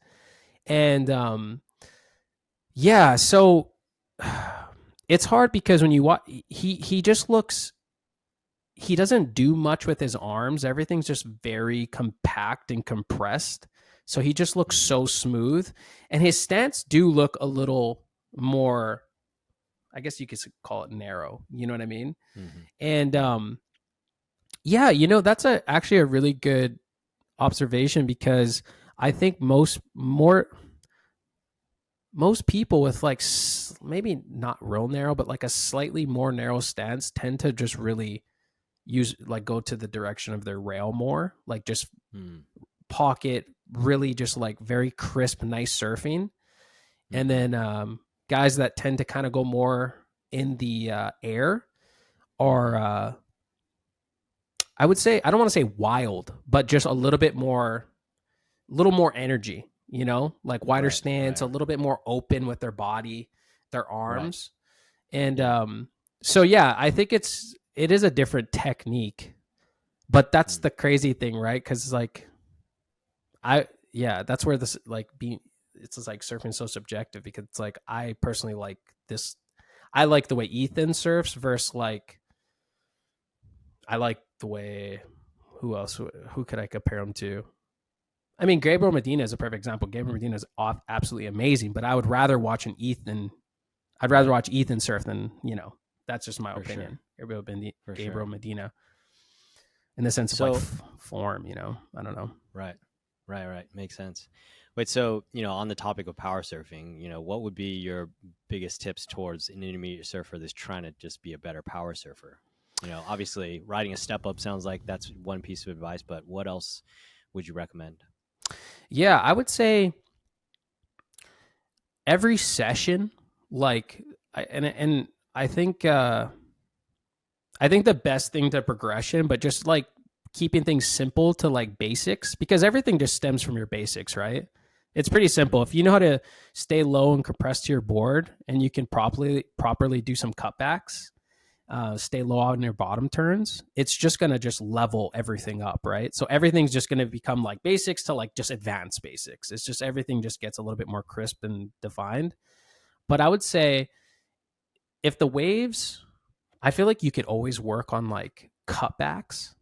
And yeah, so it's hard because when you watch he just looks he doesn't do much with his arms. Everything's just very compact and compressed. So he just looks Mm-hmm. so smooth. And his stance do look a little more, I guess you could call it narrow. You know what I mean? Mm-hmm. And Yeah. yeah, that's actually a really good observation because I think most people with like maybe not real narrow, but like a slightly more narrow stance tend to just really use like go to the direction of their rail more, like just Mm-hmm. pocket, really just like very crisp, nice surfing. And Mm-hmm. then guys that tend to kind of go more in the air are, Mm-hmm. I would say, I don't want to say wild, but just a little more energy, like wider Right. stance, Right. a little bit more open with their body, their Right. arms. And Yeah. so, yeah, I think it is a different technique, but that's Mm. the crazy thing, right? Because like yeah, that's where this like being it's just like surfing so subjective because it's like I personally like this. I like the way Ethan surfs versus like I like the way who else who could I compare him to? I mean, Gabriel Medina is a perfect example. Gabriel Medina is absolutely amazing, but I would rather watch an Ethan. I'd rather Right. watch Ethan surf than That's just my For sure. opinion. For Gabriel sure. Medina in the sense of like So form. I don't know. right. Right. Makes sense. Wait, so, on the topic of power surfing, what would be your biggest tips towards an intermediate surfer that's trying to just be a better power surfer? Obviously riding a step up sounds like that's one piece of advice, but what else would you recommend? Yeah, I would say every session, like, and I think the best thing to progression, but just like keeping things simple to like basics because everything just stems from your basics, right? It's pretty simple. If you know how to stay low and compress to your board, and you can properly do some cutbacks, stay low on your bottom turns, it's just gonna just level everything up, right? So everything's just gonna become like basics to like just advanced basics. It's just everything just gets a little bit more crisp and defined. But I would say if the waves, I feel like you could always work on like cutbacks.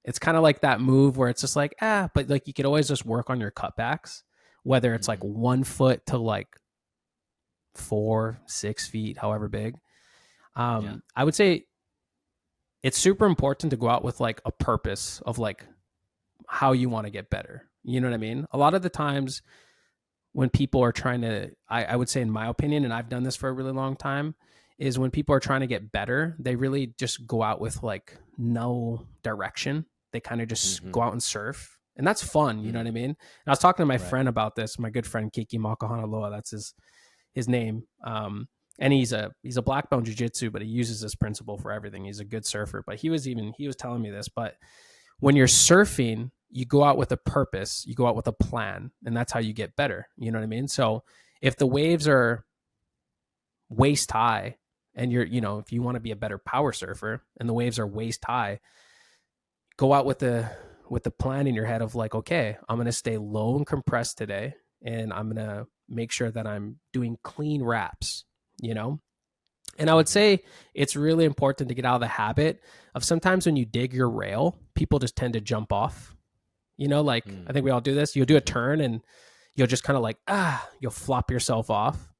It's kind of like that move where it's just like, but like you could always just work on your cutbacks, whether it's like Mm-hmm. 1 foot to like 4, 6 feet, however big. Yeah. I would say it's super important to go out with like a purpose of like how you want to get better. You know what I mean? A lot of the times when people are trying to, I would say, in my opinion, and I've done this for a really long time, is when people are trying to get better, they really just go out with like no direction. They kind of just Mm-hmm. go out and surf. And that's fun, you know Mm. what I mean? And I was talking to my Right. friend about this, my good friend Kiki Makahanaloa, that's his name. And he's a black belt in jiu-jitsu, but he uses this principle for everything. He's a good surfer. But he was telling me this, but when you're surfing, you go out with a purpose, you go out with a plan, and that's how you get better. You know what I mean? So if the waves are waist high and if you want to be a better power surfer and the waves are waist high, go out with the plan in your head of like, okay, I'm going to stay low and compressed today, and I'm going to make sure that I'm doing clean wraps, you know? And I would Mm-hmm. say it's really important to get out of the habit of sometimes when you dig your rail, people just tend to jump off. Like I Mm. think we all do this. You'll do a Mm-hmm. turn and you'll just kind of like, you'll flop yourself off.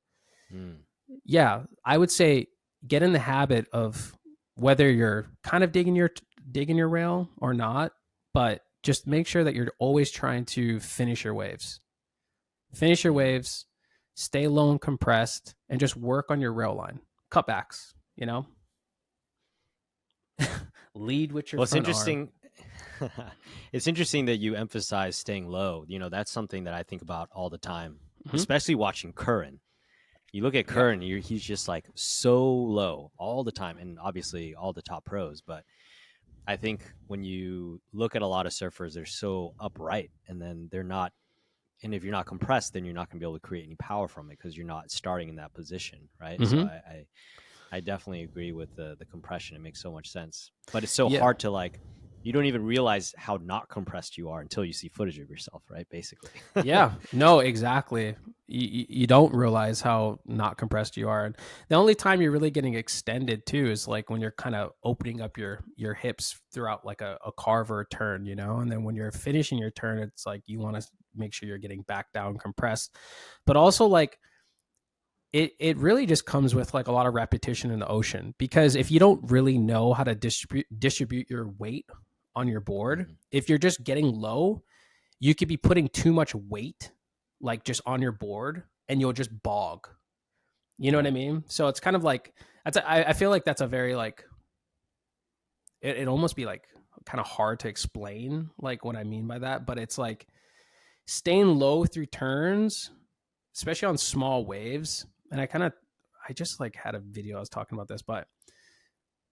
Mm. Yeah, I would say get in the habit of whether you're kind of digging your rail or not, but just make sure that you're always trying to finish your waves. Finish your Mm. waves, stay low and compressed, and just work on your rail line. Cutbacks, lead with your Well, it's front arm. interesting. It's interesting that you emphasize staying low. That's something that I think about all the time, Mm-hmm. especially watching Curran. You look at Yep. Curran, he's just like so low all the time, and obviously all the top pros. But I think when you look at a lot of surfers, they're so upright, and then they're not. And if you're not compressed, then you're not going to be able to create any power from it because you're not starting in that position, right? So Mm-hmm. I definitely agree with the compression. It makes so much sense, but it's so Yeah. hard to like. You don't even realize how not compressed you are until you see footage of yourself, right? Basically. Yeah. No, exactly. You don't realize how not compressed you are. And the only time you're really getting extended too is like when you're kind of opening up your hips throughout like a carve or a turn, and then when you're finishing your turn, it's like you want to make sure you're getting back down compressed. But also like it really just comes with like a lot of repetition in the ocean, because if you don't really know how to distribute your weight on your board, Mm-hmm. if you're just getting low, you could be putting too much weight like just on your board and you'll just bog. You know what I Right. mean? So it's kind of like I feel like that's a very like it almost be like kind of hard to explain like what I mean by that, but it's like staying low through turns, especially on small waves. And I just like had a video I was talking about this, but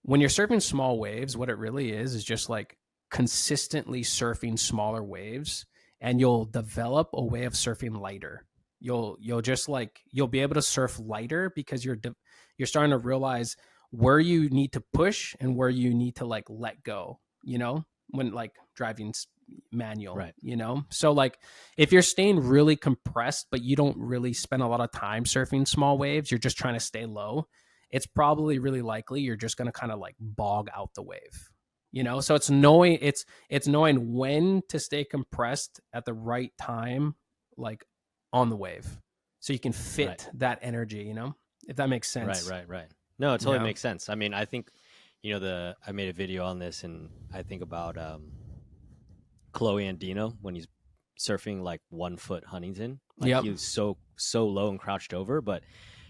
when you're surfing small waves, what it really is just like consistently surfing smaller waves, and you'll develop a way of surfing lighter. You'll just like you'll be able to surf lighter because you're starting to realize where you need to push and where you need to like let go, when like driving manual, Right. so like if you're staying really compressed but you don't really spend a lot of time surfing small waves, you're just trying to stay low, it's probably really likely you're just going to kind of like bog out the wave. So it's knowing when to stay compressed at the right time, like on the wave, so you can Right. fit that energy, if that makes Right. sense. Right. Right. No, it totally Yeah. makes sense. I mean, I think the I made a video on this, and I think about Chloe and Dino when he's surfing like 1 foot Huntington. Like Yep. he was so low and crouched over, but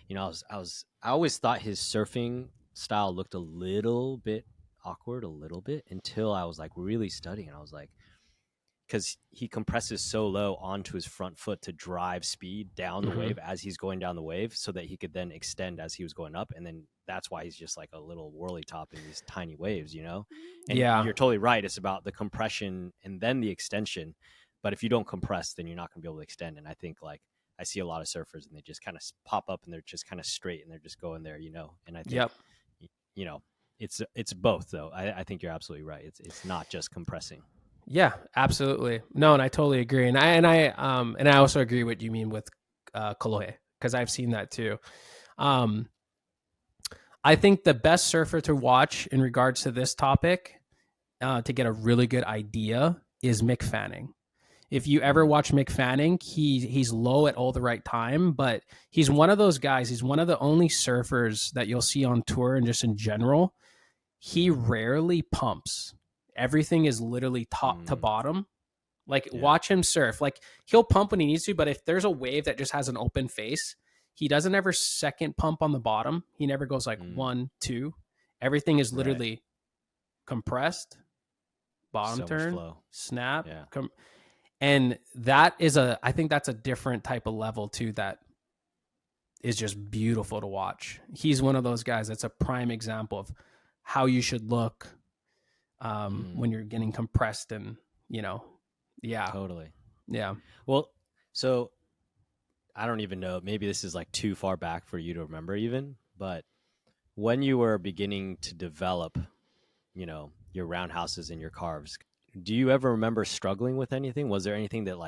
I always thought his surfing style looked a little bit awkward, a little bit, until I was like really studying. I was like, because he compresses so low onto his front foot to drive speed down the Mm-hmm. wave as he's going down the wave so that he could then extend as he was going up. And then that's why he's just like a little whirly top in these tiny waves. And Yeah. you're totally right. It's about the compression and then the extension. But if you don't compress, then you're not going to be able to extend. And I think like I see a lot of surfers and they just kind of pop up and they're just kind of straight and they're just going there, And I think, Yep. you know, it's both though. I think you're absolutely right. It's not just compressing. Yeah, absolutely. No, and I totally agree. And I also agree what you mean with Kolohe, because I've seen that too. Um, I think the best surfer to watch in regards to this topic, to get a really good idea, is Mick Fanning. If you ever Mm, watch Mick Fanning, he's low at all the right time, but he's one of those guys. He's one of the only surfers that you'll see on tour and just in general. He mm, rarely pumps. Everything is literally top to mm, bottom. Like, yeah. watch him surf. Like, he'll pump when he needs to, but if there's a wave that just has an open face, he doesn't ever second pump on the bottom. He never goes like Mm, one, two. Everything is right. literally compressed, bottom So much turn, flow. snap, Yeah. and I think that's a different type of level too that is just beautiful to watch. He's one of those guys that's a prime example of how you should look, Mm, when you're getting compressed, and you know, yeah, totally. yeah. Well, so I don't even know. Maybe this is like too far back for you to remember, even. But when you were beginning to develop, your roundhouses and your carves, do you ever remember struggling with anything? Was there anything that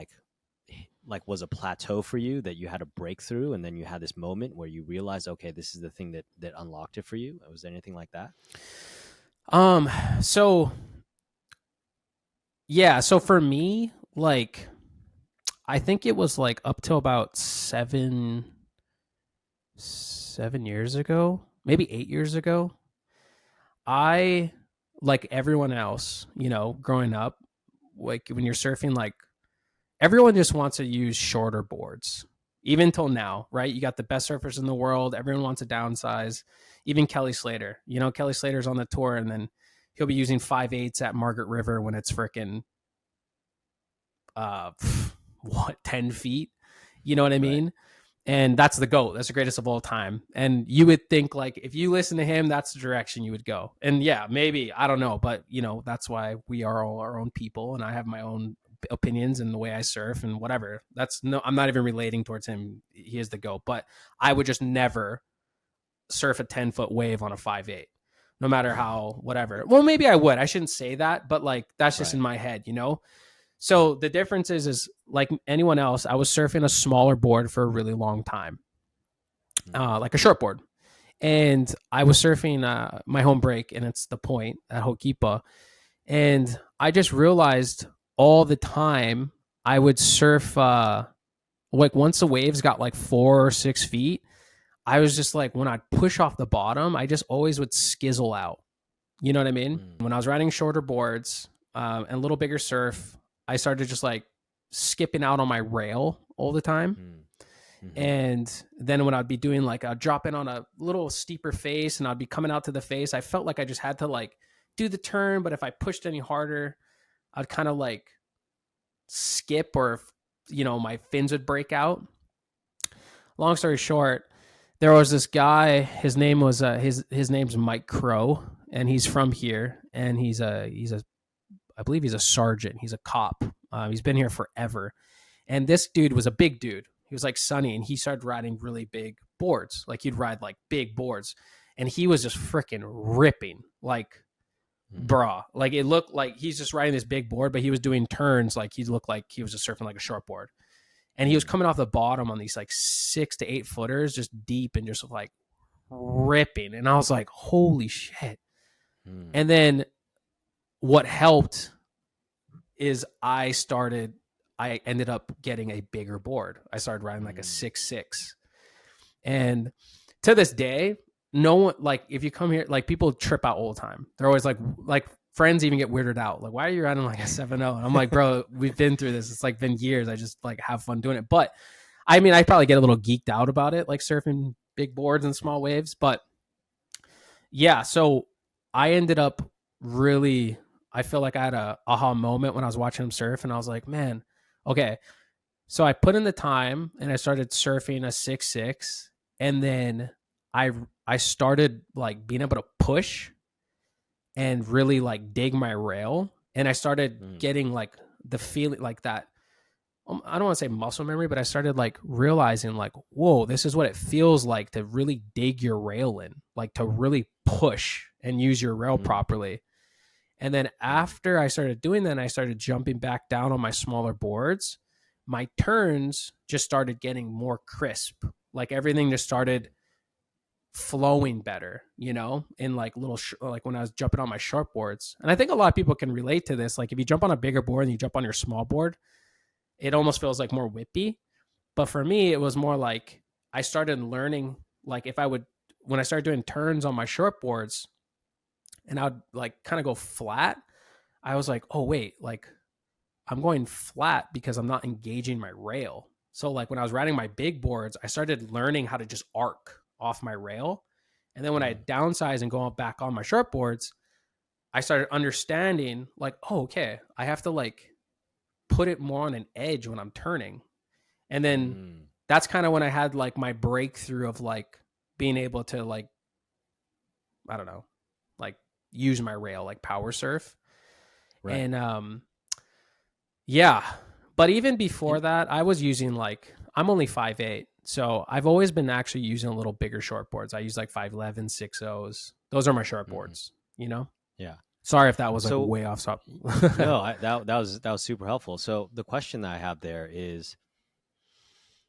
was a plateau for you that you had a breakthrough, and then you had this moment where you realized, okay, this is the thing that unlocked it for you? Was there anything like that? Um, so yeah, so for me, like, I think it was like up to about 7 years ago, maybe 8 years ago. I, like everyone else, growing up, like when you're surfing, like everyone just wants to use shorter boards. Even till now, right? You got the best surfers in the world. Everyone wants to downsize. Even Kelly Slater. Kelly Slater's on the tour, and then he'll be using 5/8 at Margaret River when it's freaking uh 10 feet. You know what I Right. mean? And that's the GOAT. That's the greatest of all time. And you would think, like, if you listen to him, that's the direction you would go. And yeah, maybe, I don't know, but that's why we are all our own people, and I have my own opinions and the way I surf and whatever. I'm not even relating towards him. He is the GOAT. But I would just never surf a 10-foot wave on a 5/8, no matter how whatever. Well, maybe I would. I shouldn't say that, but like that's just in Right. my head. Yeah. So the difference is like anyone else, I was surfing a smaller board for a really long time, Mm, like a short board. And I was surfing my home break, and it's the point at Hokipa. And I just realized all the time I would surf, like once the waves got like 4 or 6 feet, I was just like, when I'd push off the bottom, I just always would skizzle out. You know what I mean? mm, When I was riding shorter boards, and a little bigger surf, I started just like skipping out on my rail all the time. mm, mm-hmm, And then when I'd be doing like a drop in on a little steeper face and I'd be coming out to the face, I felt like I just had to like do the turn. But if I pushed any harder, I'd kind of like skip, or, my fins would break out. Long story short, there was this guy. His name was his name's Mike Crow, and he's from here, and he's a I believe he's a sergeant. He's a cop. He's been here forever. And this dude was a big dude. He was like Sonny, and he started riding really big boards. Like, he'd ride like big boards, and he was just freaking ripping, like, mm, bruh. Like, it looked like he's just riding this big board, but he was doing turns like he looked like he was just surfing like a short board. And he was mm, coming off the bottom on these like 6 to 8 footers, just deep and just like ripping. And I was like, holy shit. mm, And then what helped is I ended up getting a bigger board. I started riding like a mm, 6/6. And to this day, no one, like, if you come here, like, people trip out all the time. They're always like friends even get weirded out. Like, why are you riding like a 7/0? And I'm like, bro, we've been through this. It's like been years. I just like have fun doing it. But I mean, I probably get a little geeked out about it, like surfing big boards and small waves. But yeah, so I ended up really, I feel like I had a aha moment when I was watching him surf, and I was like, man, okay. So I put in the time and I started surfing a 6/6, and then I I started like being able to push and really like dig my rail, and I started mm, getting like the feeling like that. I don't want to say muscle memory, but I started like realizing like, whoa, this is what it feels like to really dig your rail in, like to really push and use your rail Mm, properly. And then mm, after I started doing that, and I started jumping back down on my smaller boards, my turns just started getting more crisp. Like everything just started flowing better, in like like when I was jumping on my short boards. And I think a lot of people can relate to this. Like if you jump on a bigger board and you jump on your small board, it almost feels like more whippy. But for me, it was more like I started learning, like if I would, when I started doing turns on my short boards and I would like kind of go flat, I was like, oh, wait, like I'm going flat because I'm not engaging my rail. So like when I was riding my big boards, I started learning how to just arc off my rail. And then when I mm, downsize and go back on my short boards, I started understanding like, oh, okay, I have to like put it more on an edge when I'm turning. And then mm. that's kind of when I had like my breakthrough of like being able to like, I don't know, like use my rail, like power surf. Right. And yeah, but even And before that, I was using like, I'm only 5'8". So I've always been actually using a little bigger short boards. I use like 5'11", 6'0s. Those are my short mhm, boards. yeah. Sorry if that was like So way off top. no, that was super helpful. So the question that I have there is,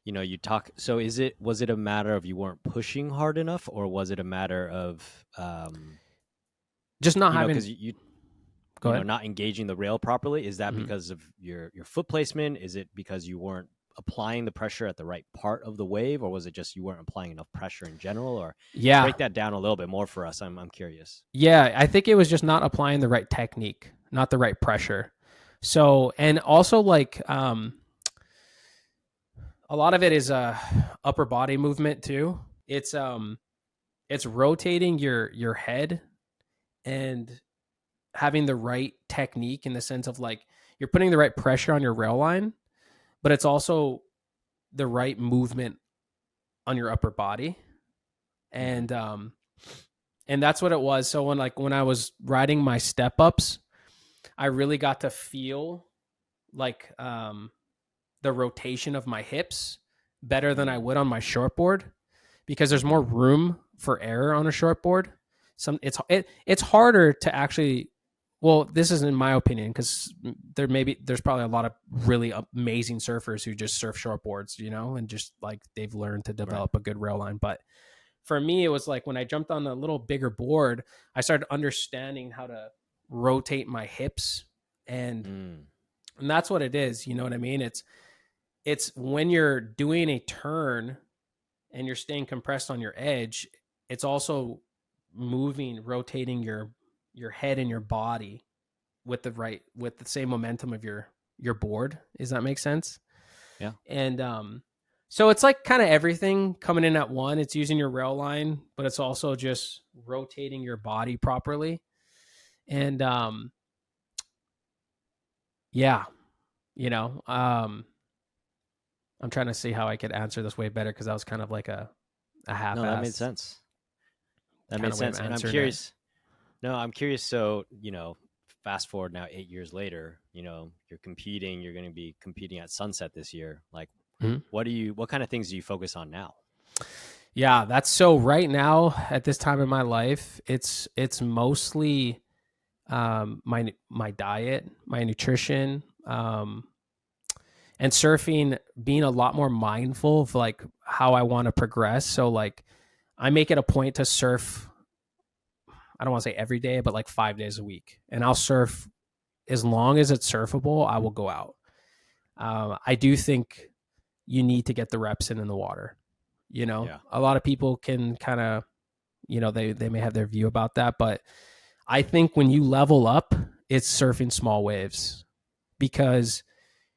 you talk. So was it a matter of you weren't pushing hard enough, or was it a matter of Just not having, because you go ahead. not engaging the rail properly? Is that Mhm. because of your foot placement? Is it because you weren't applying the pressure at the right part of the wave, or was it just you weren't applying enough pressure in general? Or Yeah. break that down a little bit more for us. I'm curious. Yeah. I think it was just not applying the right technique, not the right pressure. So, and also like, a lot of it is upper body movement too. It's rotating your head and having the right technique in the sense of like you're putting the right pressure on your rail line, but it's also the right movement on your upper body. Mm-hmm. And that's what it was. So when I was riding my step ups, I really got to feel like the rotation of my hips better than I Mm, would on my shortboard because there's mm-hmm. more room for error on a shortboard. It's harder to actually. Well, this is in my opinion because there's probably a lot of really amazing surfers who just surf shortboards, and just like they've learned to Right. develop a good rail line. But for me, it was like when I jumped on a little bigger board, I started understanding how to rotate my hips and Mm, and that's what it is. You know what I mean? It's when you're doing a turn and you're staying compressed on your edge, it's also rotating your head and your body with the same momentum of your board. Does that make sense? yeah. And so it's like kind of everything coming in at one. It's using your rail line, but it's also just rotating your body properly. And yeah, you know, um, I'm trying to see how I could answer this way better because that was kind of like a No, that made half-ass sense. That kind made of way of sense. And I'm answering it. curious. No, I'm curious. So, fast forward now 8 years later, you're competing, you're going to be competing at Sunset this year. Like, Mhm. what kind of things do you focus on now? Yeah, that's so right now at this time in my life, it's mostly my diet, my nutrition, and surfing being a lot more mindful of like how I want to progress. So like I make it a point to surf, I don't want to say every day, but like 5 days a week. And I'll surf as long as it's surfable, I will go out. I do think you need to get the reps in the water. Yeah. A lot of people can kind of, they may have their view about that, but I think when you level up, it's surfing small waves because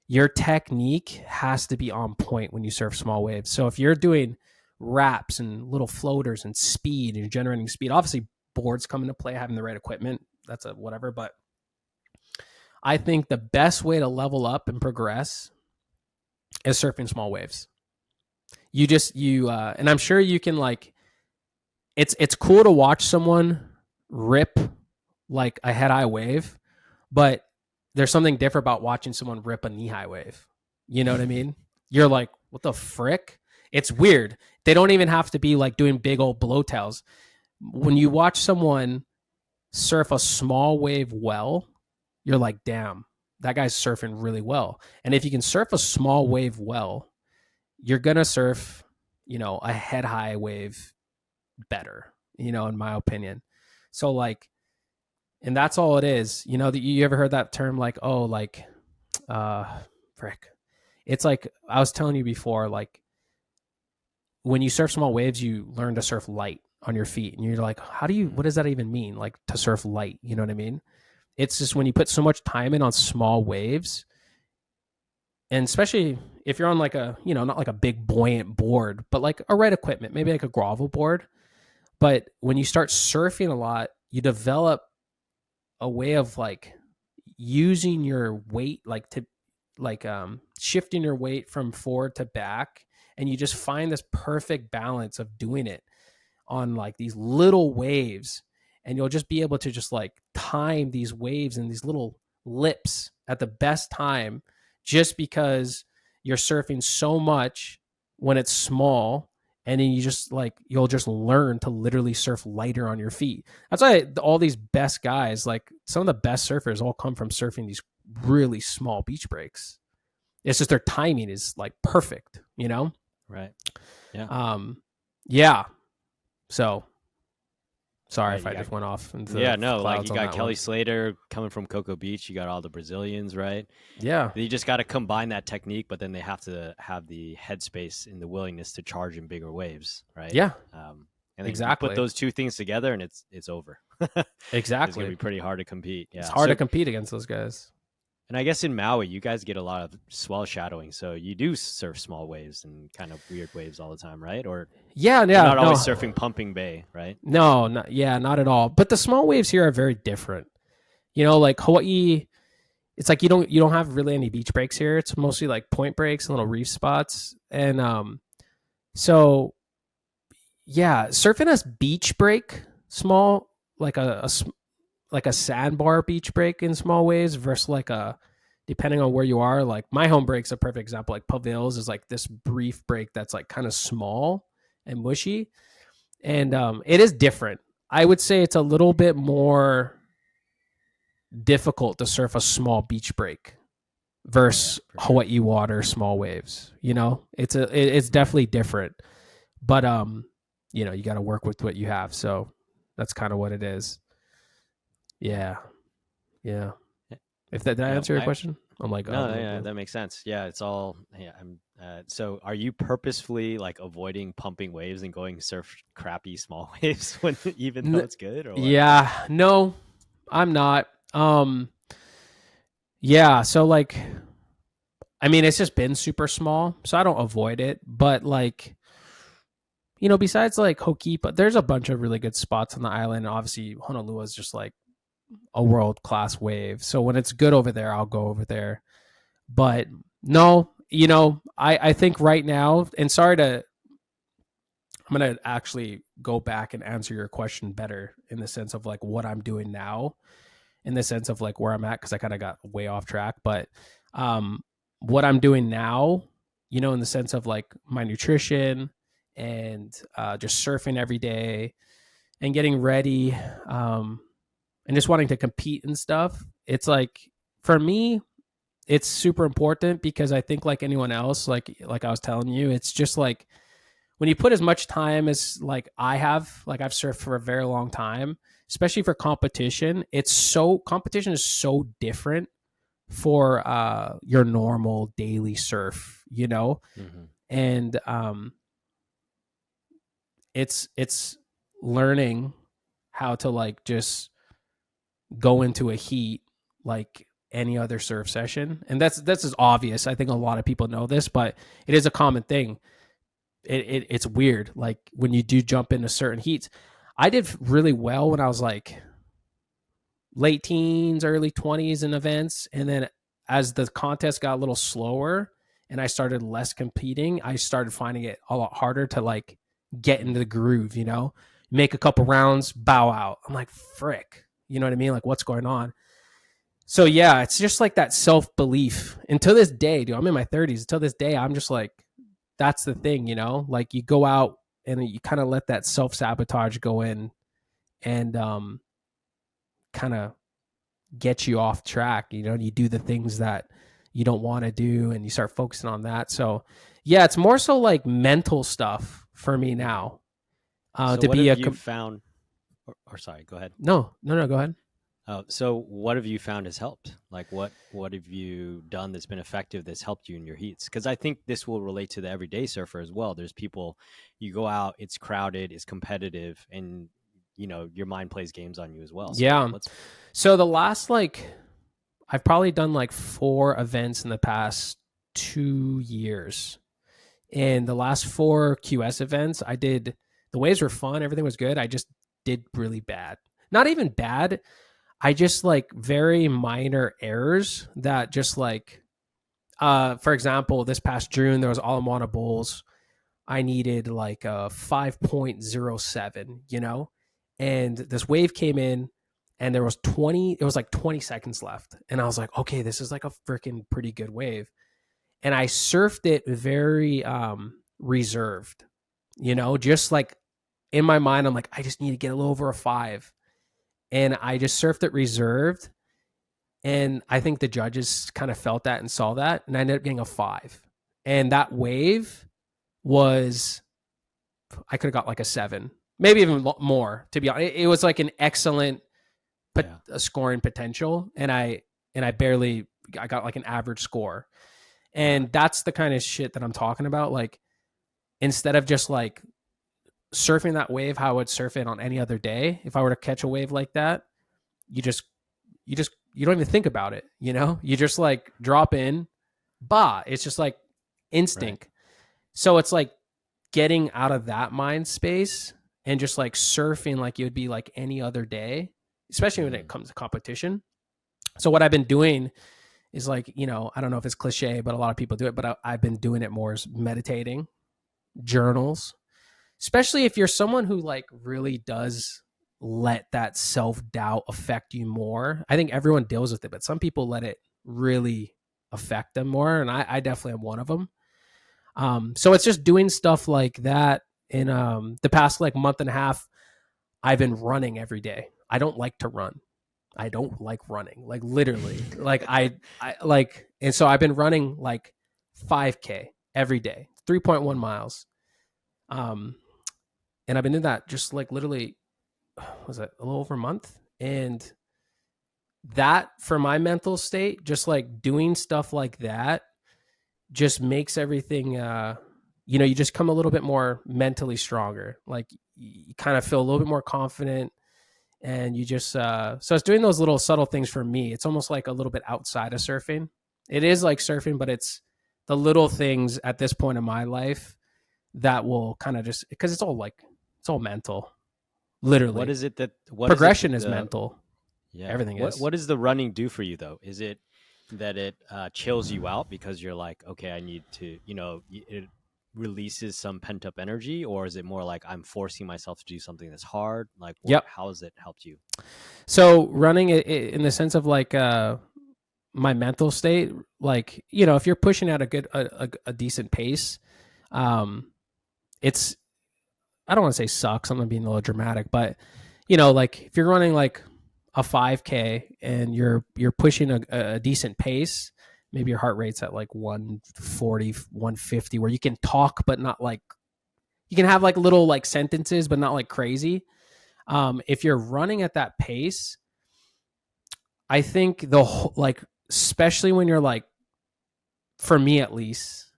your technique has to be on point when you surf small waves. So if you're doing wraps and little floaters and speed and generating speed, obviously boards come into play, having the right equipment, that's a whatever. But I think the best way to level up and progress is surfing small waves. And I'm sure you can like, it's cool to watch someone rip like a head high wave, but there's something different about watching someone rip a knee high wave. You know what I mean? You're like, what the frick? It's weird. They don't even have to be like doing big old blowtails. When you watch someone surf a small wave well, you're like, damn, that guy's surfing really well. And if you can surf a small wave well, you're going to surf, a head high wave better, in my opinion. So like, and that's all it is. You ever heard that term like, oh, like, frick. It's like I was telling you before, like when you surf small waves, you learn to surf light on your feet. And you're like, what does that even mean? Like to surf light, you know what I mean? It's just when you put so much time in on small waves, and especially if you're on like not like a big buoyant board, but like a right equipment, maybe like a grovel board. But when you start surfing a lot, you develop a way of like using your weight, like to like shifting your weight from forward to back, and you just find this perfect balance of doing it on like these little waves, and you'll just be able to just like time these waves and these little lips at the best time, just because you're surfing so much when it's small. And then you'll just learn to literally surf lighter on your feet. That's why all these best guys, like some of the best surfers, all come from surfing these really small beach breaks. It's just their timing is like perfect, Right. Yeah. Yeah. So sorry Right, if I just went off into no, like you got Kelly one. Slater coming from Cocoa Beach. You got all the Brazilians, right? Yeah. You just got to combine that technique, but then they have to have the headspace and the willingness to charge in bigger waves, right? Yeah. And then exactly. you put those two things together, and it's over. Exactly. It's gonna be pretty hard to compete. Yeah, it's hard to compete against those guys. And I guess in Maui, you guys get a lot of swell shadowing, so you do surf small waves and kind of weird waves all the time, right? Or yeah, you're not always surfing pumping bay, right? No, not at all. But the small waves here are very different. Like Hawaii, it's like you don't have really any beach breaks here. It's mostly like point breaks and little reef spots, and so yeah, surfing as beach break small, like a sandbar beach break in small waves versus like depending on where you are, like my home break's a perfect example. Like Pavils is like this brief break that's like kind of small and mushy, and it is different. I would say it's a little bit more difficult to surf a small beach break versus Hawaii water small waves. It's definitely different, but you got to work with what you have. So that's kind of what it is. Yeah. If did I answer your question? I'm like, no, that makes sense. Yeah, it's all. Yeah, so, are you purposefully like avoiding pumping waves and going surf crappy small waves when even though it's good? Or what? Yeah, no, I'm not. Yeah, so like, I mean, it's just been super small, so I don't avoid it. But like, besides like Hokipa, there's a bunch of really good spots on the island. And obviously, Honolulu is just like a world-class wave. So when it's good over there, I'll go over there. But no, I think right now, and I'm going to actually go back and answer your question better in the sense of like what I'm doing now, in the sense of like where I'm at, because I kind of got way off track. But what I'm doing now, in the sense of like my nutrition and just surfing every day and getting ready, and just wanting to compete and stuff, it's like, for me, it's super important because I think like anyone else, like I was telling you, it's just like when you put as much time as like I've surfed for a very long time, especially for competition, competition is so different for your normal daily surf, and it's learning how to like just go into a heat like any other surf session. And that's as obvious. I think a lot of people know this, but it is a common thing. It's weird. Like when you do jump into certain heats, I did really well when I was like late teens, early 20s in events. And then as the contest got a little slower and I started less competing, I started finding it a lot harder to like get into the groove, make a couple rounds, bow out. I'm like, frick. You know what I mean? Like, what's going on? So yeah, it's just like that self-belief. Until this day, dude, I'm in my 30s. Until this day, I'm just like, that's the thing, you know? Like you go out and you kind of let that self-sabotage go in and kind of get you off track. You know, you do the things that you don't want to do and you start focusing on that. So yeah, it's more so like mental stuff for me now. So To what be have a you found? Or sorry, go ahead. no, go ahead. So what have you found has helped? Like what have you done that's been effective that's helped you in your heats? Because I think this will relate to the everyday surfer as well. There's people, you go out, it's crowded, it's competitive, and your mind plays games on you as well. So Yeah. what's So the last like I've probably done like 4 events in the past 2 years. And the last 4 QS events, I did, the waves were fun. Everything was good. I just did really bad. Not even bad. I just like very minor errors that just like, for example, this past June, there was all Moana Bowls. I needed like a 5.07, you know? And this wave came in and there was 20, it was like 20 seconds left. And I was like, okay, this is like a freaking pretty good wave. And I surfed it very reserved, you know, just like in my mind, I'm like, I just need to get a little over a 5. And I just surfed it reserved. And I think the judges kind of felt that and saw that. And I ended up getting a 5. And that wave was, I could have got like a 7, maybe even more, to be honest. It was like an excellent yeah. scoring potential. And I got like an average score. Yeah. And that's the kind of shit that I'm talking about. Like, instead of just like surfing that wave how I would surf it on any other day, if I were to catch a wave like that, you just you don't even think about it, you know? You just like drop in, it's just like instinct. Right. So it's like getting out of that mind space and just like surfing like it would be like any other day, especially when it Mm. comes to competition. So what I've been doing is like, you know, I don't know if it's cliche, but a lot of people do it, but I've been doing it more as meditating, journals, especially if you're someone who like really does let that self-doubt affect you more. I think everyone deals with it, but some people let it really affect them more. And I definitely am one of them. So it's just doing stuff like that. In the past like month and a half, I've been running every day. I don't like to run. I don't like running, like literally. Like I like, and so I've been running like 5K every day, 3.1 miles. Um, and I've been doing that just like literally, was it a little over a month? And that for my mental state, just like doing stuff like that just makes everything you know, you just come a little bit more mentally stronger. Like you kind of feel a little bit more confident and you just so it's doing those little subtle things for me. It's almost like a little bit outside of surfing. It is like surfing, but it's the little things at this point in my life that will kind of just, because it's all like, it's all mental, What literally. is it that what is it Progression that is the mental. Yeah. Everything is. What does the running do for you though? Is it that it chills you out because you're like, okay, I need to, it releases some pent up energy, or is it more like I'm forcing myself to do something that's hard? Like, Yep. how has it helped you? So running it in the sense of like my mental state, like, you know, if you're pushing at a good a decent pace, um it's, I don't want to say sucks, I'm gonna be a little dramatic, but you know, like if you're running like a 5K and you're pushing a decent pace, maybe your heart rate's at like 140, 150, where you can talk but not like, you can have like little like sentences but not like crazy. If you're running at that pace, I think the whole, like, especially when you're like, for me at least,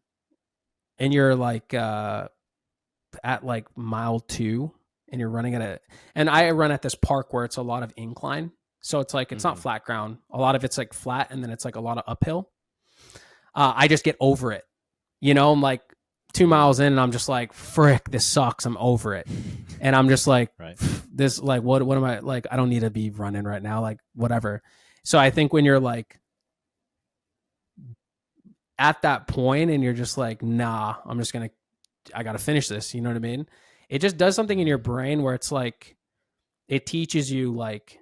and you're like at like mile 2 and you're running at a, and I run at this park where it's a lot of incline. So it's like, it's not Hmm. flat ground. A lot of it's like flat and then it's like a lot of uphill. I just get over it. You know, I'm like 2 miles in and I'm just like, frick, this sucks. I'm over it. And I'm just like, Right. this, like, what am I like? I don't need to be running right now. Like, whatever. So I think when you're like at that point and you're just like, nah, I'm just going to, I got to finish this. You know what I mean? It just does something in your brain where it's like, it teaches you like,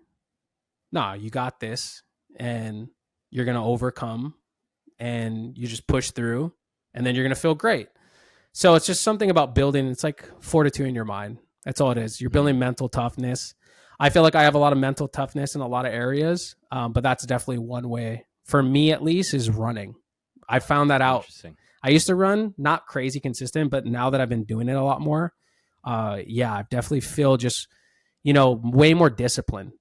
nah, you got this. and you're going to overcome, and you just push through, and then you're going to feel great. So it's just something about building. It's like fortitude in your mind. That's all it is. You're building mental toughness. I feel like I have a lot of mental toughness in a lot of areas, but that's definitely one way, for me at least, is running. I found that out. I used to run, not crazy consistent, but now that I've been doing it a lot more, I definitely feel just, way more disciplined.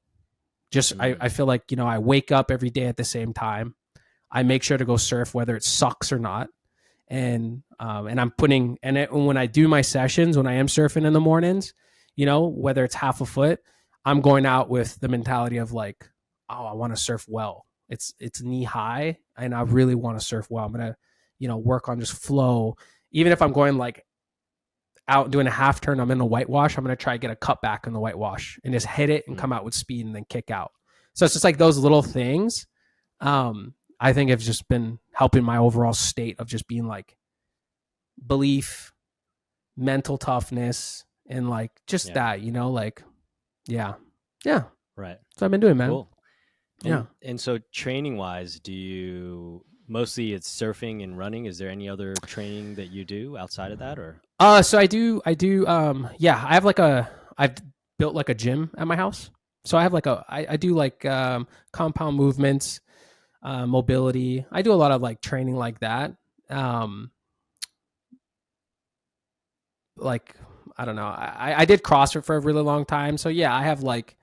Just, I feel like, I wake up every day at the same time. I make sure to go surf, whether it sucks or not. And I'm putting, when I do my sessions, when I am surfing in the mornings, whether it's half a foot, I'm going out with the mentality of like, oh, I want to surf well. It's knee high, and I really want to surf well. I'm going to, work on just flow. Even if I'm going like out doing a half turn, I'm in a whitewash, I'm going to try to get a cut back in the whitewash and just hit it and come out with speed and then kick out. So it's just like those little things. I think have just been helping my overall state of just being like belief, mental toughness, and like just that, like, yeah. Right. So I've been doing, man. Cool. And so training wise, do you mostly it's surfing and running? Is there any other training that you do outside of that, or? So I do, I have I've built like a gym at my house. So I have like I do like, compound movements, mobility. I do a lot of like training like that. Like, I don't know. I did CrossFit for a really long time. So yeah, I have like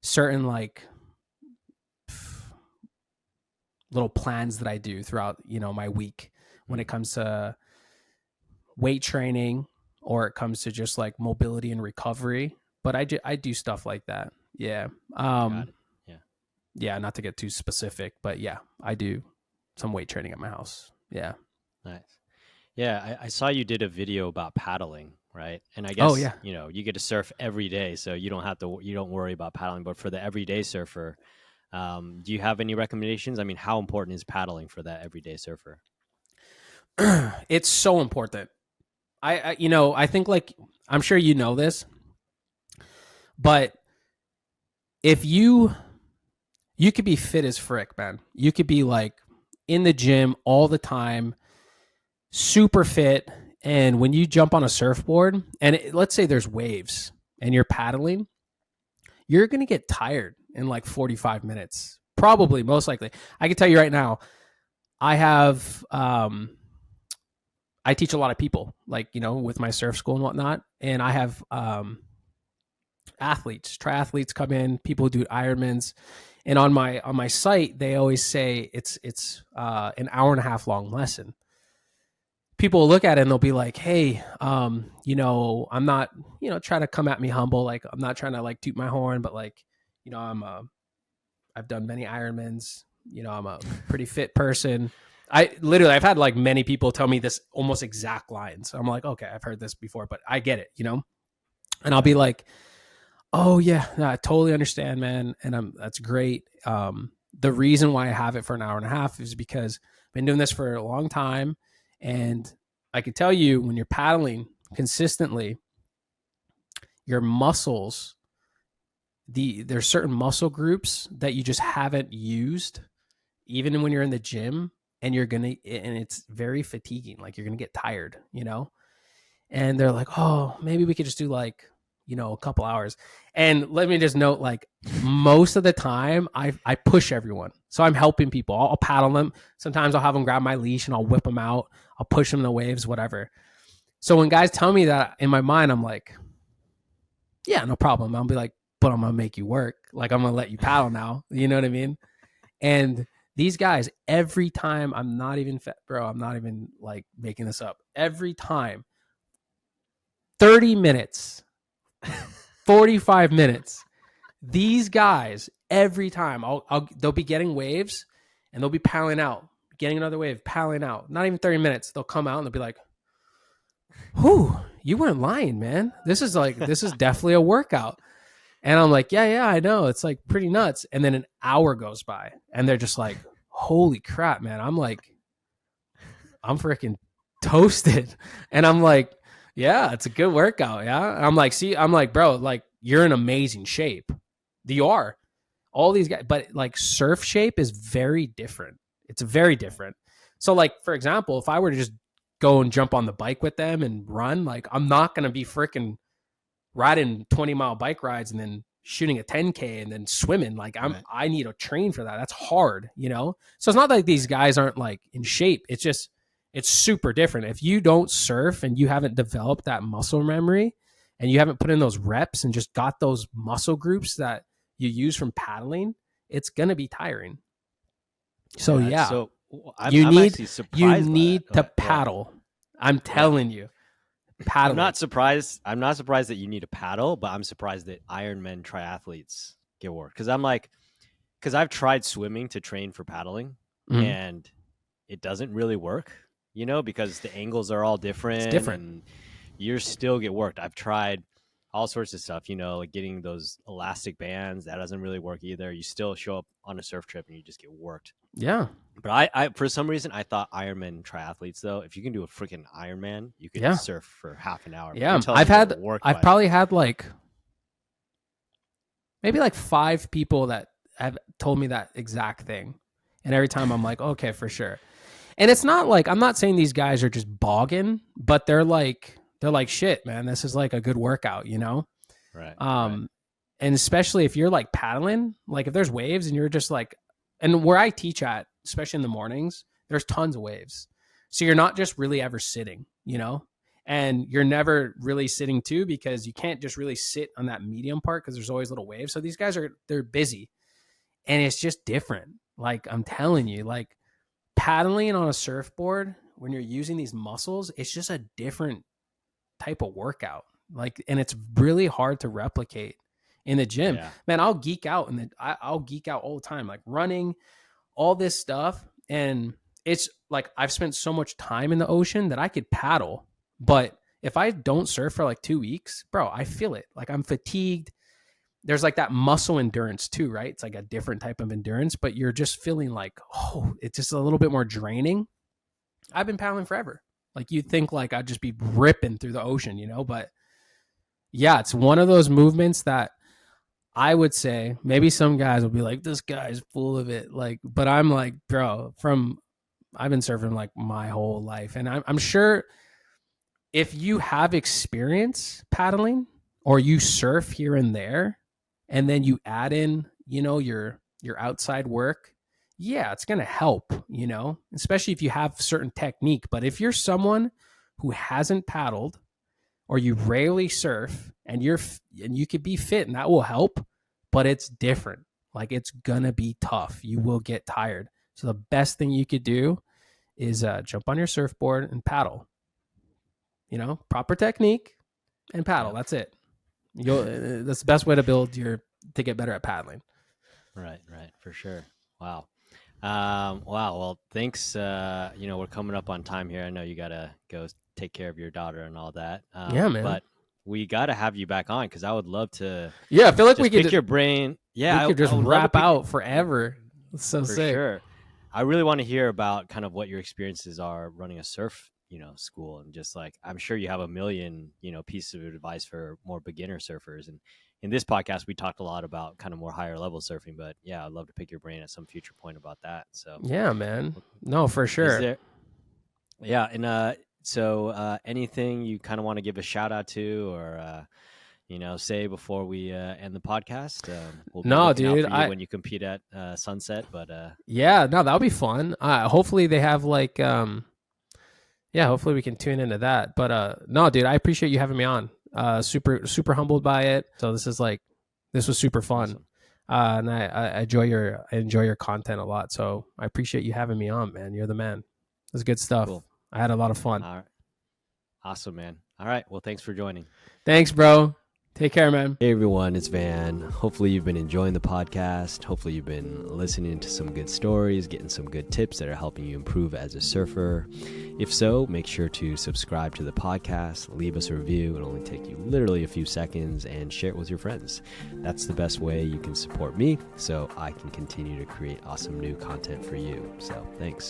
certain like little plans that I do throughout, my week when it comes to weight training, or it comes to just like mobility and recovery. But I do stuff like that. Yeah. Got it. Yeah, not to get too specific, but yeah, I do some weight training at my house. Yeah. Nice. Yeah, I saw you did a video about paddling, right? And I guess, you get to surf every day, so you don't worry about paddling. But for the everyday surfer, do you have any recommendations? I mean, how important is paddling for that everyday surfer? It's so important. I think, like, I'm sure you know this, but if you could be fit as frick, man. You could be like in the gym all the time, super fit. And when you jump on a surfboard and let's say there's waves and you're paddling, you're going to get tired in like 45 minutes. Probably, most likely. I can tell you right now, I teach a lot of people, like, with my surf school and whatnot. And I have triathletes come in, people who do Ironmans. And on my site, they always say it's an hour and a half long lesson. People will look at it and they'll be like, hey, I'm not, trying to come at me humble. Like, I'm not trying to like toot my horn, but like, I've done many Ironmans, I'm a pretty fit person. I've had like many people tell me this almost exact line. So I'm like, okay, I've heard this before, but I get it, and I'll be like, oh yeah, no, I totally understand, man. And that's great. The reason why I have it for an hour and a half is because I've been doing this for a long time. And I can tell you, when you're paddling consistently, your muscles, there's certain muscle groups that you just haven't used, even when you're in the gym, and it's very fatiguing. Like, you're going to get tired, and they're like, oh, maybe we could just do like, a couple hours. And let me just note, like, most of the time I push everyone. So I'm helping people. I'll paddle them. Sometimes I'll have them grab my leash and I'll whip them out. I'll push them in the waves, whatever. So when guys tell me that, in my mind, I'm like, yeah, no problem. I'll be like, but I'm going to make you work. Like, I'm going to let you paddle now. You know what I mean? And these guys, every time, I'm not even bro, I'm not even like making this up. Every time, 30 minutes, 45 minutes, these guys, every time they'll be getting waves and they'll be paddling out, getting another wave, paddling out. Not even 30 minutes. They'll come out and they'll be like, whew, you weren't lying, man. This is definitely a workout. And I'm like, yeah, I know. It's like pretty nuts. And then an hour goes by and they're just like, holy crap, man. I'm freaking toasted. And I'm like, yeah, it's a good workout. Yeah. I'm like, bro, like, you're in amazing shape. You are. all these guys, but like surf shape is very different. It's very different. So like, for example, if I were to just go and jump on the bike with them and run, like I'm not going to be freaking riding 20-mile bike rides and then shooting a 10K and then swimming. Like I need to train for that. That's hard, you know? So it's not like these guys aren't like in shape. It's just, it's super different. If you don't surf and you haven't developed that muscle memory and you haven't put in those reps and just got those muscle groups that you use from paddling, it's going to be tiring. So yeah. So I'm you surprised need to paddle. I'm telling you. Paddle. I'm not surprised that you need a paddle, but I'm surprised that Ironman triathletes get work. Because I've tried swimming to train for paddling, and it doesn't really work, you know, because the angles are all different. It's different. And you still get worked. I've tried all sorts of stuff, you know, like getting those elastic bands. That doesn't really work either. You still show up on a surf trip and you just get worked. Yeah. But I for some reason, I thought Ironman triathletes, though, if you can do a freaking Ironman, you can surf for half an hour. Yeah. I've probably had like maybe like 5 people that have told me that exact thing. And every time I'm like, okay, for sure. And it's not like, I'm not saying these guys are just bogging, but they're like, shit, man, this is like a good workout, you know? Right. And especially if you're like paddling, like if there's waves and you're just like, and where I teach at, especially in the mornings, there's tons of waves. So you're not just really ever sitting, you know, and you're never really sitting too, because you can't just really sit on that medium part because there's always little waves. So these guys they're busy and it's just different. Like I'm telling you, like paddling on a surfboard, when you're using these muscles, it's just a different type of workout. Like, and it's really hard to replicate in the gym. Yeah. Man, I'll geek out I'll geek out all the time, like running, all this stuff. And it's like, I've spent so much time in the ocean that I could paddle, but if I don't surf for like 2 weeks, bro, I feel it. Like I'm fatigued. There's like that muscle endurance too, right? It's like a different type of endurance, but you're just feeling like, oh, it's just a little bit more draining. I've been paddling forever. Like you'd think like I'd just be ripping through the ocean, you know, but yeah, it's one of those movements that I would say maybe some guys will be like, this guy's full of it. Like, but I'm like, bro, I've been surfing like my whole life. And I'm sure if you have experience paddling or you surf here and there, and then you add in, you know, your outside work, yeah, it's going to help, you know, especially if you have certain technique. But if you're someone who hasn't paddled or you rarely surf and you could be fit and that will help, but it's different. Like it's going to be tough. You will get tired. So the best thing you could do is jump on your surfboard and paddle, you know, proper technique and paddle. That's it. That's the best way to get better at paddling. Right. For sure. Wow. Wow. Well, thanks. You know, we're coming up on time here. I know you got to go take care of your daughter and all that. Yeah, man. But we got to have you back on because I would love to. Yeah, I feel like we could pick your brain. Yeah, we could just wrap out forever. It's so for sick. Sure. I really want to hear about kind of what your experiences are running a surf, you know, school, and just like I'm sure you have a million, you know, pieces of advice for more beginner surfers. And in this podcast, we talked a lot about kind of more higher level surfing, but yeah, I'd love to pick your brain at some future point about that. So yeah, man. No, for sure. So anything you kind of want to give a shout out to or, you know, say before we end the podcast? We'll be looking out for you when you compete at Sunset, but yeah, no, that'll be fun. Hopefully they have like, hopefully we can tune into that. But no, dude, I appreciate you having me on. Super humbled by it. So this was super fun. Awesome. And I enjoy your content a lot. So I appreciate you having me on, man. You're the man. It's good stuff. Cool. I had a lot of fun. All right. Awesome, man. All right. Well, thanks for joining. Thanks, bro. Take care, man. Hey, everyone. It's Van. Hopefully you've been enjoying the podcast. Hopefully you've been listening to some good stories, getting some good tips that are helping you improve as a surfer. If so, make sure to subscribe to the podcast, leave us a review. It'll only take you literally a few seconds, and share it with your friends. That's the best way you can support me so I can continue to create awesome new content for you. So thanks.